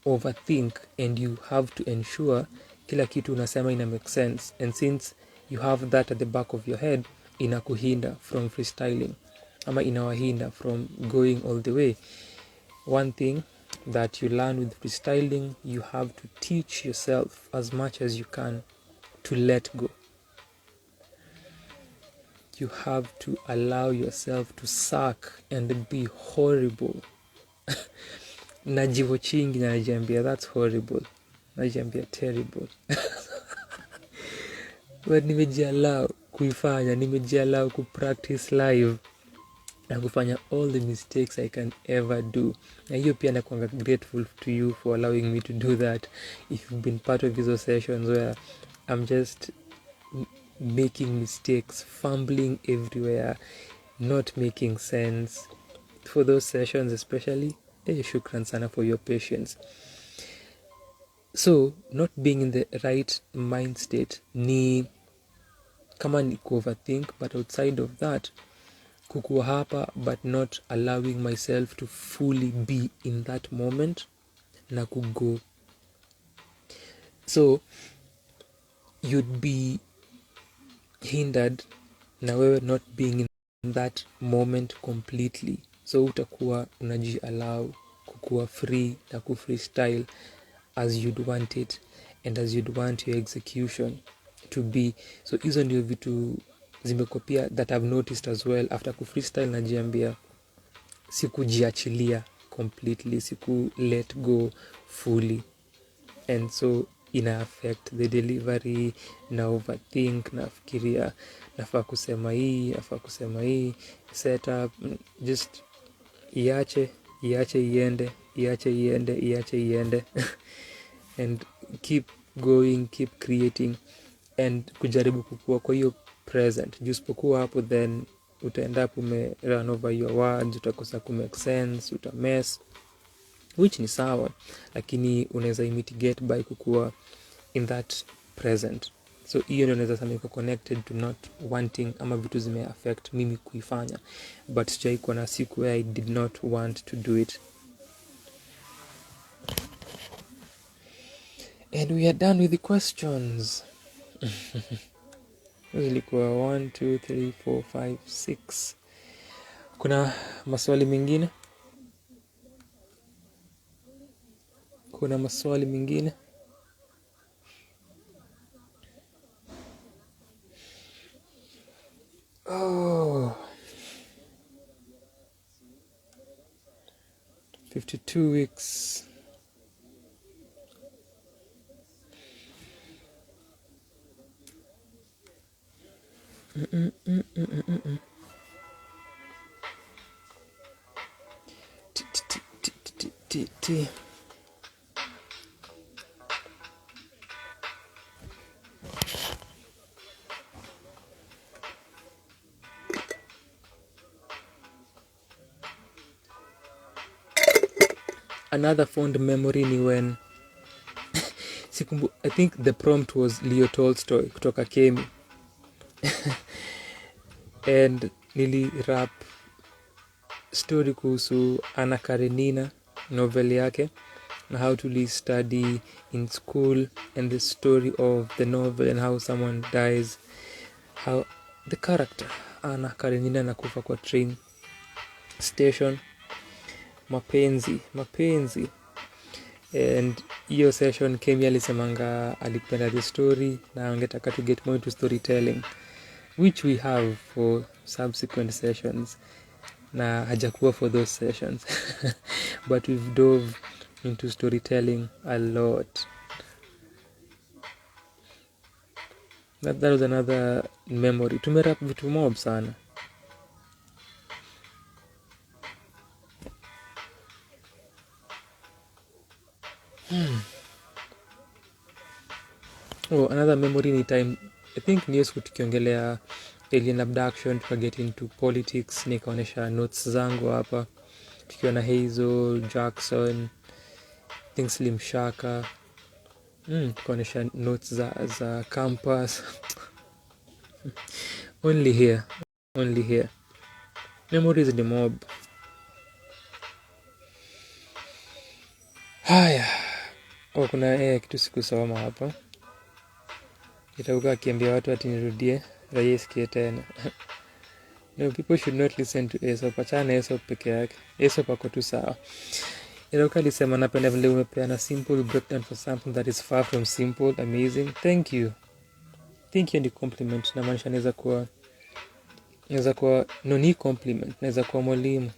overthink and you have to ensure kila kitu unasema ina make sense, and since you have that at the back of your head, inakuhinda from freestyling ama inawahinda from going all the way. One thing that you learn with freestyling, you have to teach yourself as much as you can to let go. You have to allow yourself to suck and be horrible. Najivochingi na najiambia that's horrible, najiambia terrible. But nimejiallow kuifanya, nimejiallow kupractice live na kufanya all the mistakes I can ever do. Na hiyo pia nakuanga grateful to you for allowing me to do that. If you've been part of those sessions where I'm just making mistakes, fumbling everywhere, not making sense, for those sessions especially, shukran sana for your patience. So not being in the right mind state ni kama ni overthink, but outside of that, kukuwa hapa but not allowing myself to fully be in that moment na kugo. So you'd be hindered na wewe not being in that moment completely. So utakuwa unaji allow kukuwa free na kufreestyle as you'd want it and as you'd want your execution to be. So hizo ndio vitu zimekopia that I've noticed as well after kufreestyle. Najiambia sikujiachilia completely, siku let go fully, and so ina affect the delivery. Na overthink, nafikiria nafaa kusema hii setup, just iache iende and keep going, keep creating and kujaribu kukua kwa hiyo present. Usipokuwa hapo, then utaenda hapo ume run over your words, utakosa ku make sense, utamess, which ni sawa, lakini unaweza mitigate by kukua in that present. So hiyo ndio naweza sema iko connected to not wanting ama vitu zime affect mimi kuifanya, but sijai kuwa na siku where I did not want to do it. And we are done with the questions. Ilikuwa 1 2 3 4 5 6. Kuna maswali mengine? Oh, 52 weeks. Another fond memory ni when I think the prompt was Leo Tolstoy kutoka Kemi. And nili rap story kuhusu Anna Karenina, novel yake, na how to study in school, and the story of the novel and how someone dies, how the character Anna Karenina nakufa kwa train station. Mapenzi. And hiyo session Kemi alisemanga alipenda the story na angetaka to get more into storytelling, which we have for subsequent sessions, na hajakuwa for those sessions. But we've dove into storytelling a lot. That was another memory. Tumerap vitu mob sana. Oh, another memory ni time, I think ni yesu tukiongelea alien abduction, tukaget into politics, nikaonesha notes zangu hapa, tukiwa na Hazel, Jackson, I think Slim Shaka, Tukaonesha notes za campus. Only here memories ni mob. Haya, kuna kitu sikusoma hapa, itakuwa akiambia watu ati nirudie raia isikie tena. No, people should not listen to Aesop. Achana Aesop peke yake, Aesop ako tu sawa. Itakuwa alisema napenda vile umepeana simple breakdown for something that is far from simple. Amazing, thank you ni compliment. Na maanisha naweza kuwa no, ni compliment, naweza kuwa mwalimu.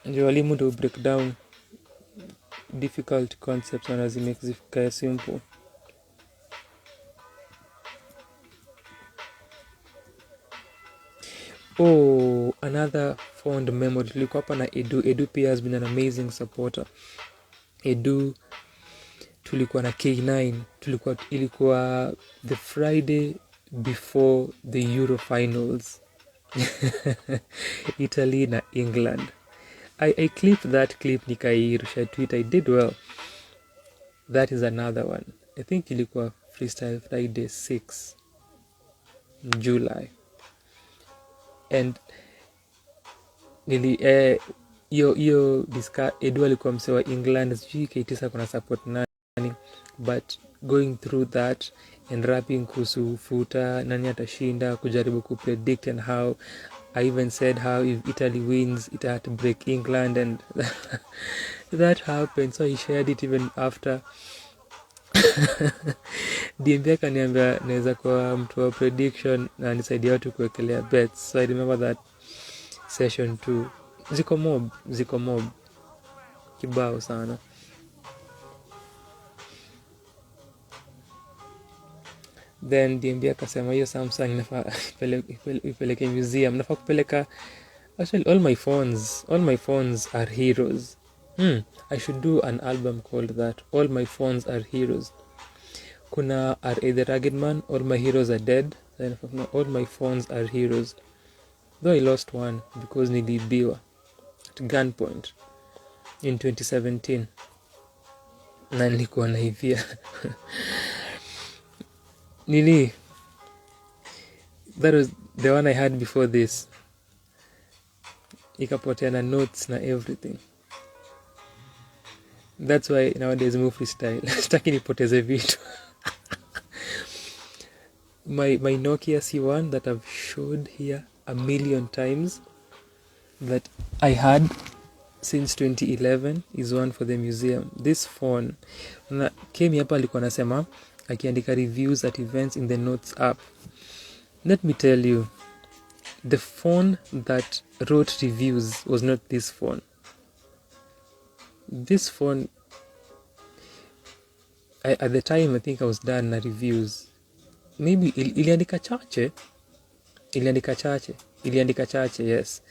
Ndio walimu ndio break down difficult concepts and make zifikae simple. Another fond memory, tulikuwa hapa na Edu pia has been an amazing supporter. Edu tulikuwa na K9, ilikuwa the Friday before the Euro finals. Italy na England. I clipped that clip nikairusha Twitter. I did well. That is another one. I think ilikuwa freestyle Friday 6 July. And hiyo Edu alikuwa msewa England, sijui K9 kuna support nani, but going through that and rapping kuhusu futa nani atashinda, kujaribu kupredict, and how I even said how if Italy wins it had to break England, and that happened. So I shared it even after. DMB akaniambia naweza kuwa mtu wa prediction na nisaidia watu kuwekelea bets. So I remember that session too. Ziko mob kibao sana. Then DMB akasema hiyo Samsung nafaa ipeleke museum, nafaa kupeleka. Actually all my phones are heroes. I should do an album called that, All My Phones Are Heroes. Kuna R.A. the Rugged Man, All My Heroes Are Dead. Then All My Phones Are Heroes. Though I lost one because niliibiwa at gunpoint in 2017. Na nilikuwa naivia. That was the one I had before this. Ikapotea na notes na everything. That's why nowadays move freestyle. Sitaki nipoteze vitu. My Nokia C1 that I've showed here a million times, that I had since 2011, is one for the museum. This phone came hapa, alikuwa anasema akiandika reviews at events in the notes app. Let me tell you, the phone that wrote reviews was not this phone. This phone, at the time I think I was done na reviews. Maybe iliandika chache, yes.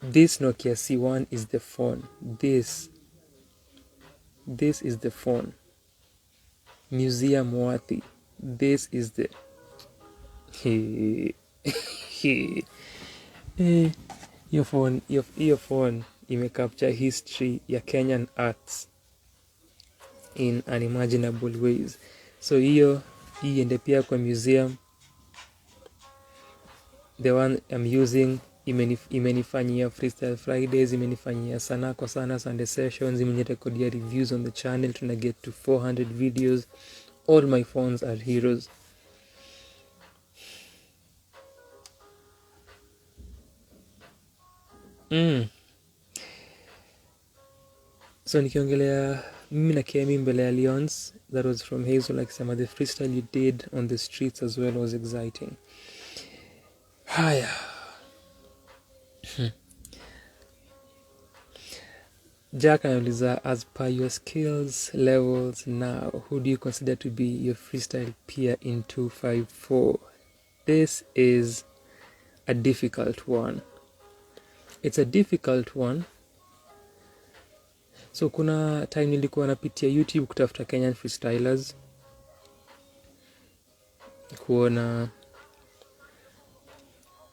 This Nokia C1 is the phone. This is the phone. Museum worthy. This is the your phone imecapture history ya Kenyan arts in unimaginable ways. So hii ende pia kwa museum. The one I'm using imenifanyia freestyle Fridays, imenifanyia sana kwa sana Sunday sessions, imenirekodia reviews on the channel. Tuna get to 400 videos. All My Phones Are Heroes. So nikiongelea mimi na Kemi mbele ya Leons, that was from Hazel, like some of the freestyle you did on the streets as well was exciting. Haya. Jack anauliza, as per your skills levels now, who do you consider to be your freestyle peer in 254? This is a difficult one. It's a difficult one. So kuna time nilikuwa napitia YouTube kutafuta Kenyan freestylers, kuona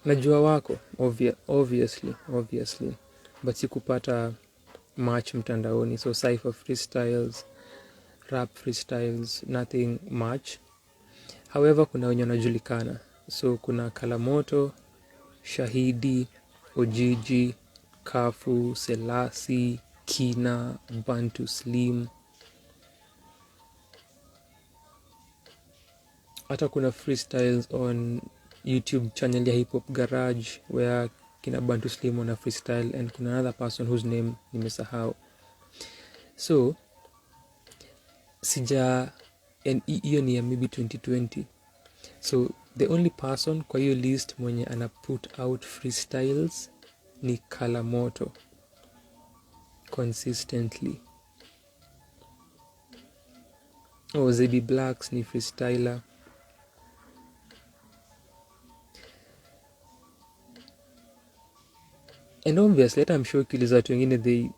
najua wako obviously, but sikupata much mtandaoni, so cypher freestyles, rap freestyles, nothing much. However, kuna wenye wanajulikana, so kuna Kalamoto, Shahidi, Ojiji, Kafu, Selasi, Kina, Bantu Slim. Hata kuna freestyles on YouTube channel ya Hip Hop Garage where kina Bantu Slim on a freestyle, and kuna another person whose name nimesahau. So hiyo ni ya maybe 2020. So the only person kwa hiyo list mwenye ana put out freestyles ni Kalamoto consistently. Zebi Blacks ni freestyler. And obviously, I'm sure kiliza watu wengine they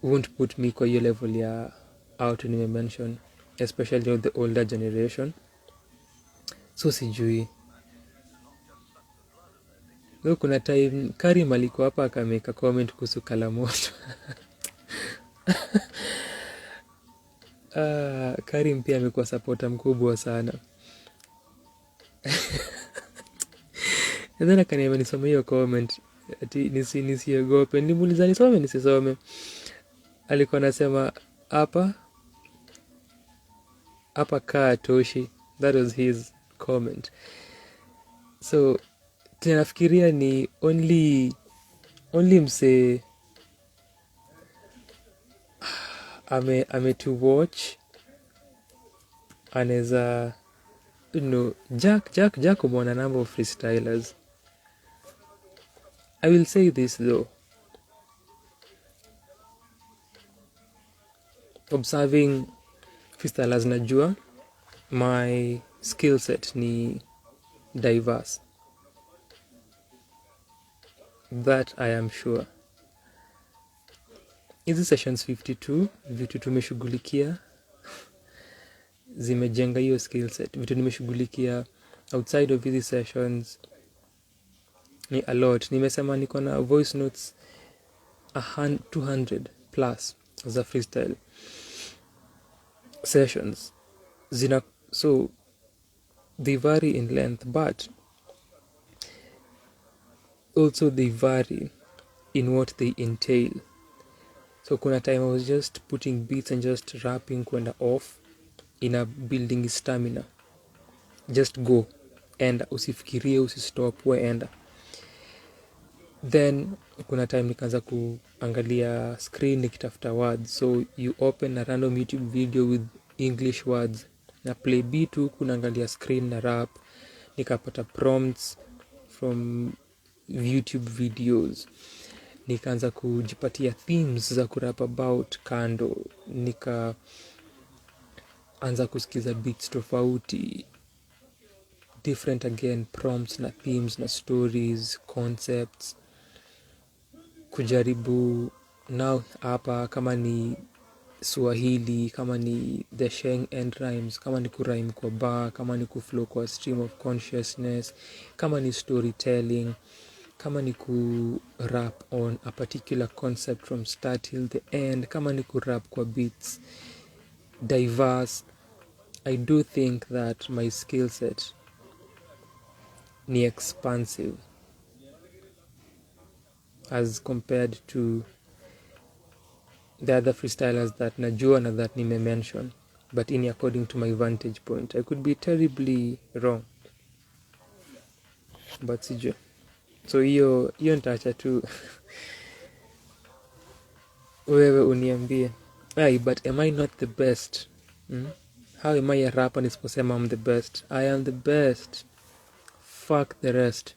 won't put me kwa hiyo level ya out mention, especially the older generation. So sijui. Leo kuna time Karim alikuwa hapa akameka comment kuhusu Kalamoto. Karim pia amekuwa supporter mkubwa sana. And then akaniambia nisome hiyo comment ati nisiogope. Nimuuliza nisome nisisome. Alikuwa anasema hapa kaa toshi. That was his comment. So tunafikiria ni only mse ame to watch anaweza Jack umeona number of freestylers. I will say this though, observing freestylers najua my skill set ni diverse, that I am sure. Hizi sessions 52 vitu tumeshughulikia zimejenga hiyo skill set. Vitu nimeshughulikia outside of these sessions ni a lot. Nimesema niko na voice notes 200 plus za freestyle sessions. So they vary in length, but also they vary in what they entail. So kuna time I was just putting beats and just rapping kwenda off in a building stamina. Just go, enda, usifikirie, usistop, we enda. Then kuna time nikaanza kuangalia screen nikitafuta words, so you open a random YouTube video with English words na play beat huku naangalia screen na rap. Nikapata prompts from YouTube videos, nikaanza kujipatia themes za kurap about kando, nikaanza kusikiza beats tofauti, different again prompts na themes na stories, concepts, kujaribu now hapa kama ni Swahili, kama ni the Sheng and rhymes, kama ni kurhyme kwa bar, kama ni kuflow kwa stream of consciousness, kama ni storytelling, kama ni kurap on a particular concept from start till the end, kama ni kurap kwa beats diverse. I do think that my skill set ni expansive as compared to the other freestylers that najua na that nime-mention, but in according to my vantage point. I could be terribly wrong, but sijui. So hiyo nitaacha tu wewe uniambie. But am I not the best? How am I a rapper nisiposema I'm the best? I am the best. Fuck the rest.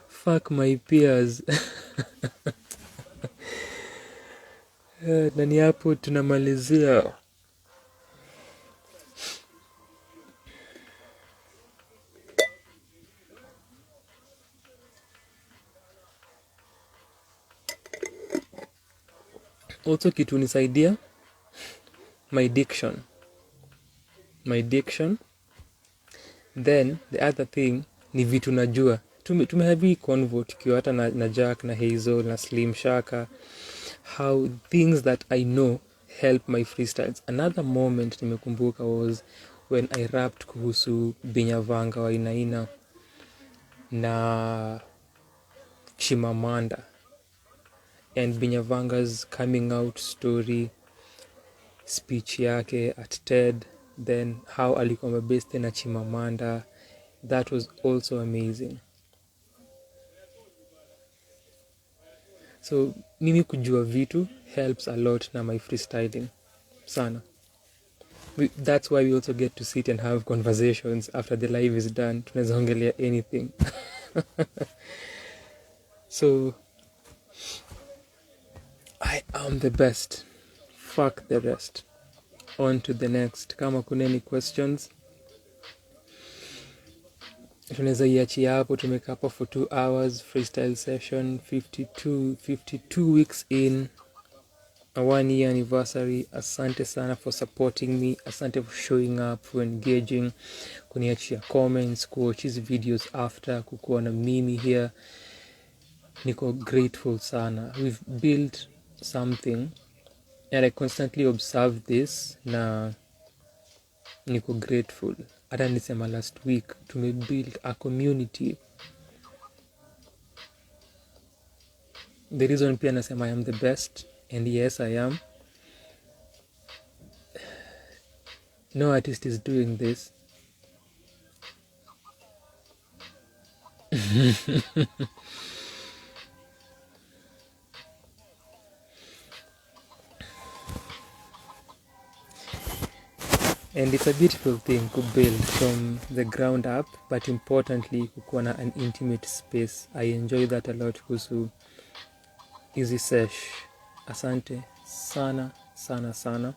Fuck my peers. Nani hapo tunamalizia. Also kitu nisaidia my diction. Then the other thing ni vitu najua. tumehave hii convo tukiwa hata na Jack na Hazel na Slim Shaka, how things that I know help my freestyles. Another moment nimekumbuka was when I rapped kuhusu Binyavanga wa Inaina na Chimamanda and Binyavanga's coming out story, speech yake at TED, then how alikuwa mabeste na Chimamanda. That was also amazing. So mimi kujua vitu helps a lot na my freestyling sana. That's why we also get to sit and have conversations after the live is done. Tunaweza ongelea anything. So I am the best. Fuck the rest. On to the next. Kama kuna any questions, tunaweza iachia hapo. Tumekaa hapo for 2 hours freestyle session, 52 weeks in, a 1-year anniversary. Asante sana for supporting me. Asante for showing up, for engaging, kuniachia comments, kuwatch his videos after, kukuwa na mimi here. Niko grateful sana. We've built something and I constantly observe this na niko grateful. Hata nisema last week tumebuild a community. The reason pia nasema I am the best, and yes I am. No artist is doing this. And it's a beautiful thing to build from the ground up, but importantly kukuwa na an intimate space. I enjoy that a lot kuhusu Easy Sesh. Asante sana sana sana.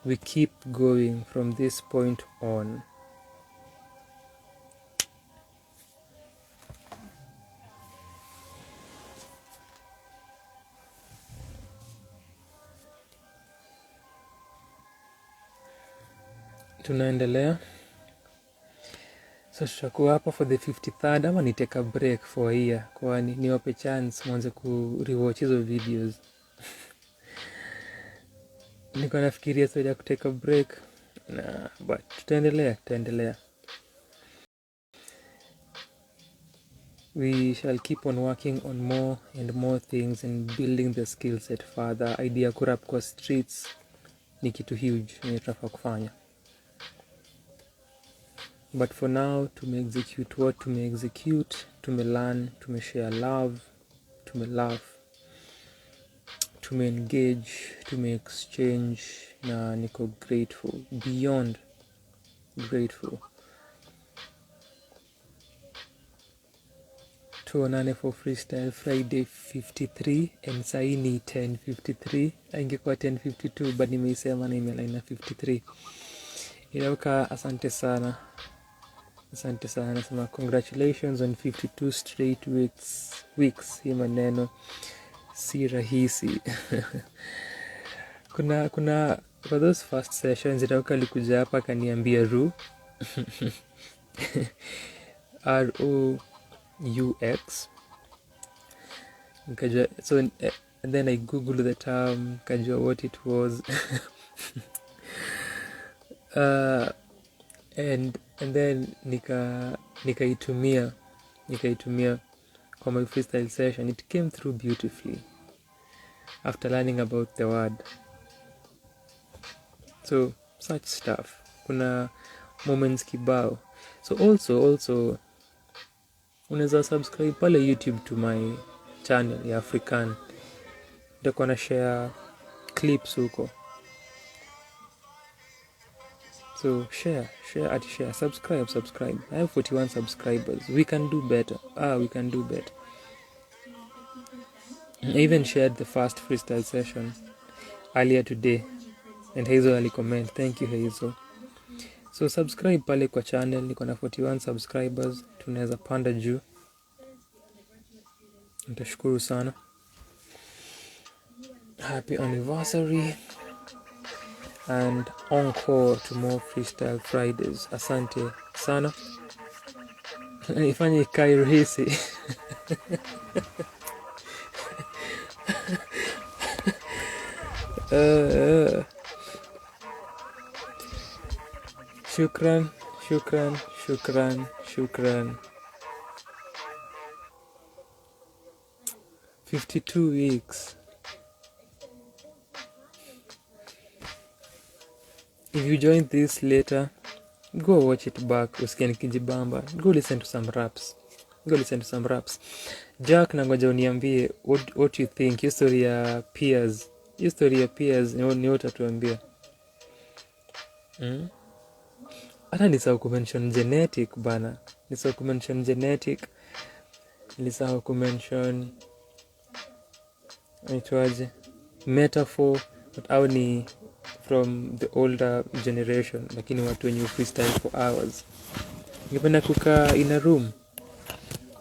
We keep going from this point on. Tunaendelea. So tutakuwa hapa for the 53rd, ama ni take a break for a year, kwani niwape chance mwanze ku rewatch hizo videos. Niko nafikiria sasa ya kutake a break na but tutaendelea. We shall keep on working on more and more things and building the skill set further. Idea kurap kwa streets ni kitu huge ni tunafaa kufanya. But for now, execute what execute, learn, share love, laugh, engage, exchange, na niko grateful, beyond grateful. Tuonane for Freestyle Friday 53 and saini 10:53. Ingekuwa 10:52 but nimeisema na imeline na 53. Ilauka asante sana. Nasema congratulations on 52 straight weeks. Hii maneno si rahisi. kuna for those first sessions ilauka alikuja hapa akaniambia Ru ROUX. So and then I googled the term, kajua what it was. And then nikaitumia kwa my freestyle session. It came through beautifully after learning about the word. So such stuff, kuna moments kibao. So also unaweza subscribe pale YouTube to my channel ya Afrikan. Nitakuwa na share clips huko. So share, subscribe. I have 41 subscribers. We can do better. We can do better. I even shared the first freestyle session earlier today, and Hazel alicomment. Thank you Hazel. So subscribe pale kwa channel. Niko na 41 subscribers. Tunaweza panda juu. Nitashukuru sana. Happy anniversary. And encore to more Freestyle Fridays. Asante sana. ifanye ikae rahisi. Shukran, shukran, shukran, shukran. 52 weeks. If you joined this later, go watch it back. Usikie nikijibamba. Go listen to some raps. Jack, nangoja uniambie what you think. History ya peers. Ni utatuambia. Hata nisahau kumention genetic bana. Nisahau kumention aitwaje, metaphor, au ni from the older generation, lakini watu wenye freestyle for hours. Ningependa kukaa in a room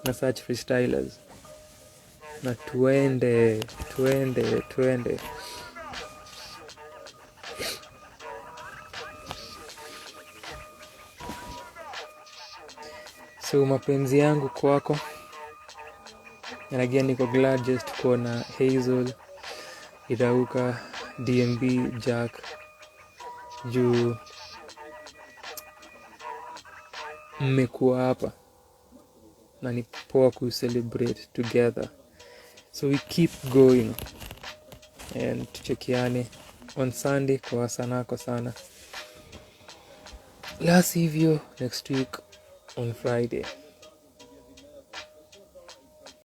na search freestylers na tuende. So mapenzi yangu kwako, and again niko glad just kuona Hazel, Irauka, DMB, Jack, juu mmekuwa hapa na ni poa ku celebrate together. So we keep going and tuchekiane on Sunday kwa sanako sana. La sivyo next week on Friday.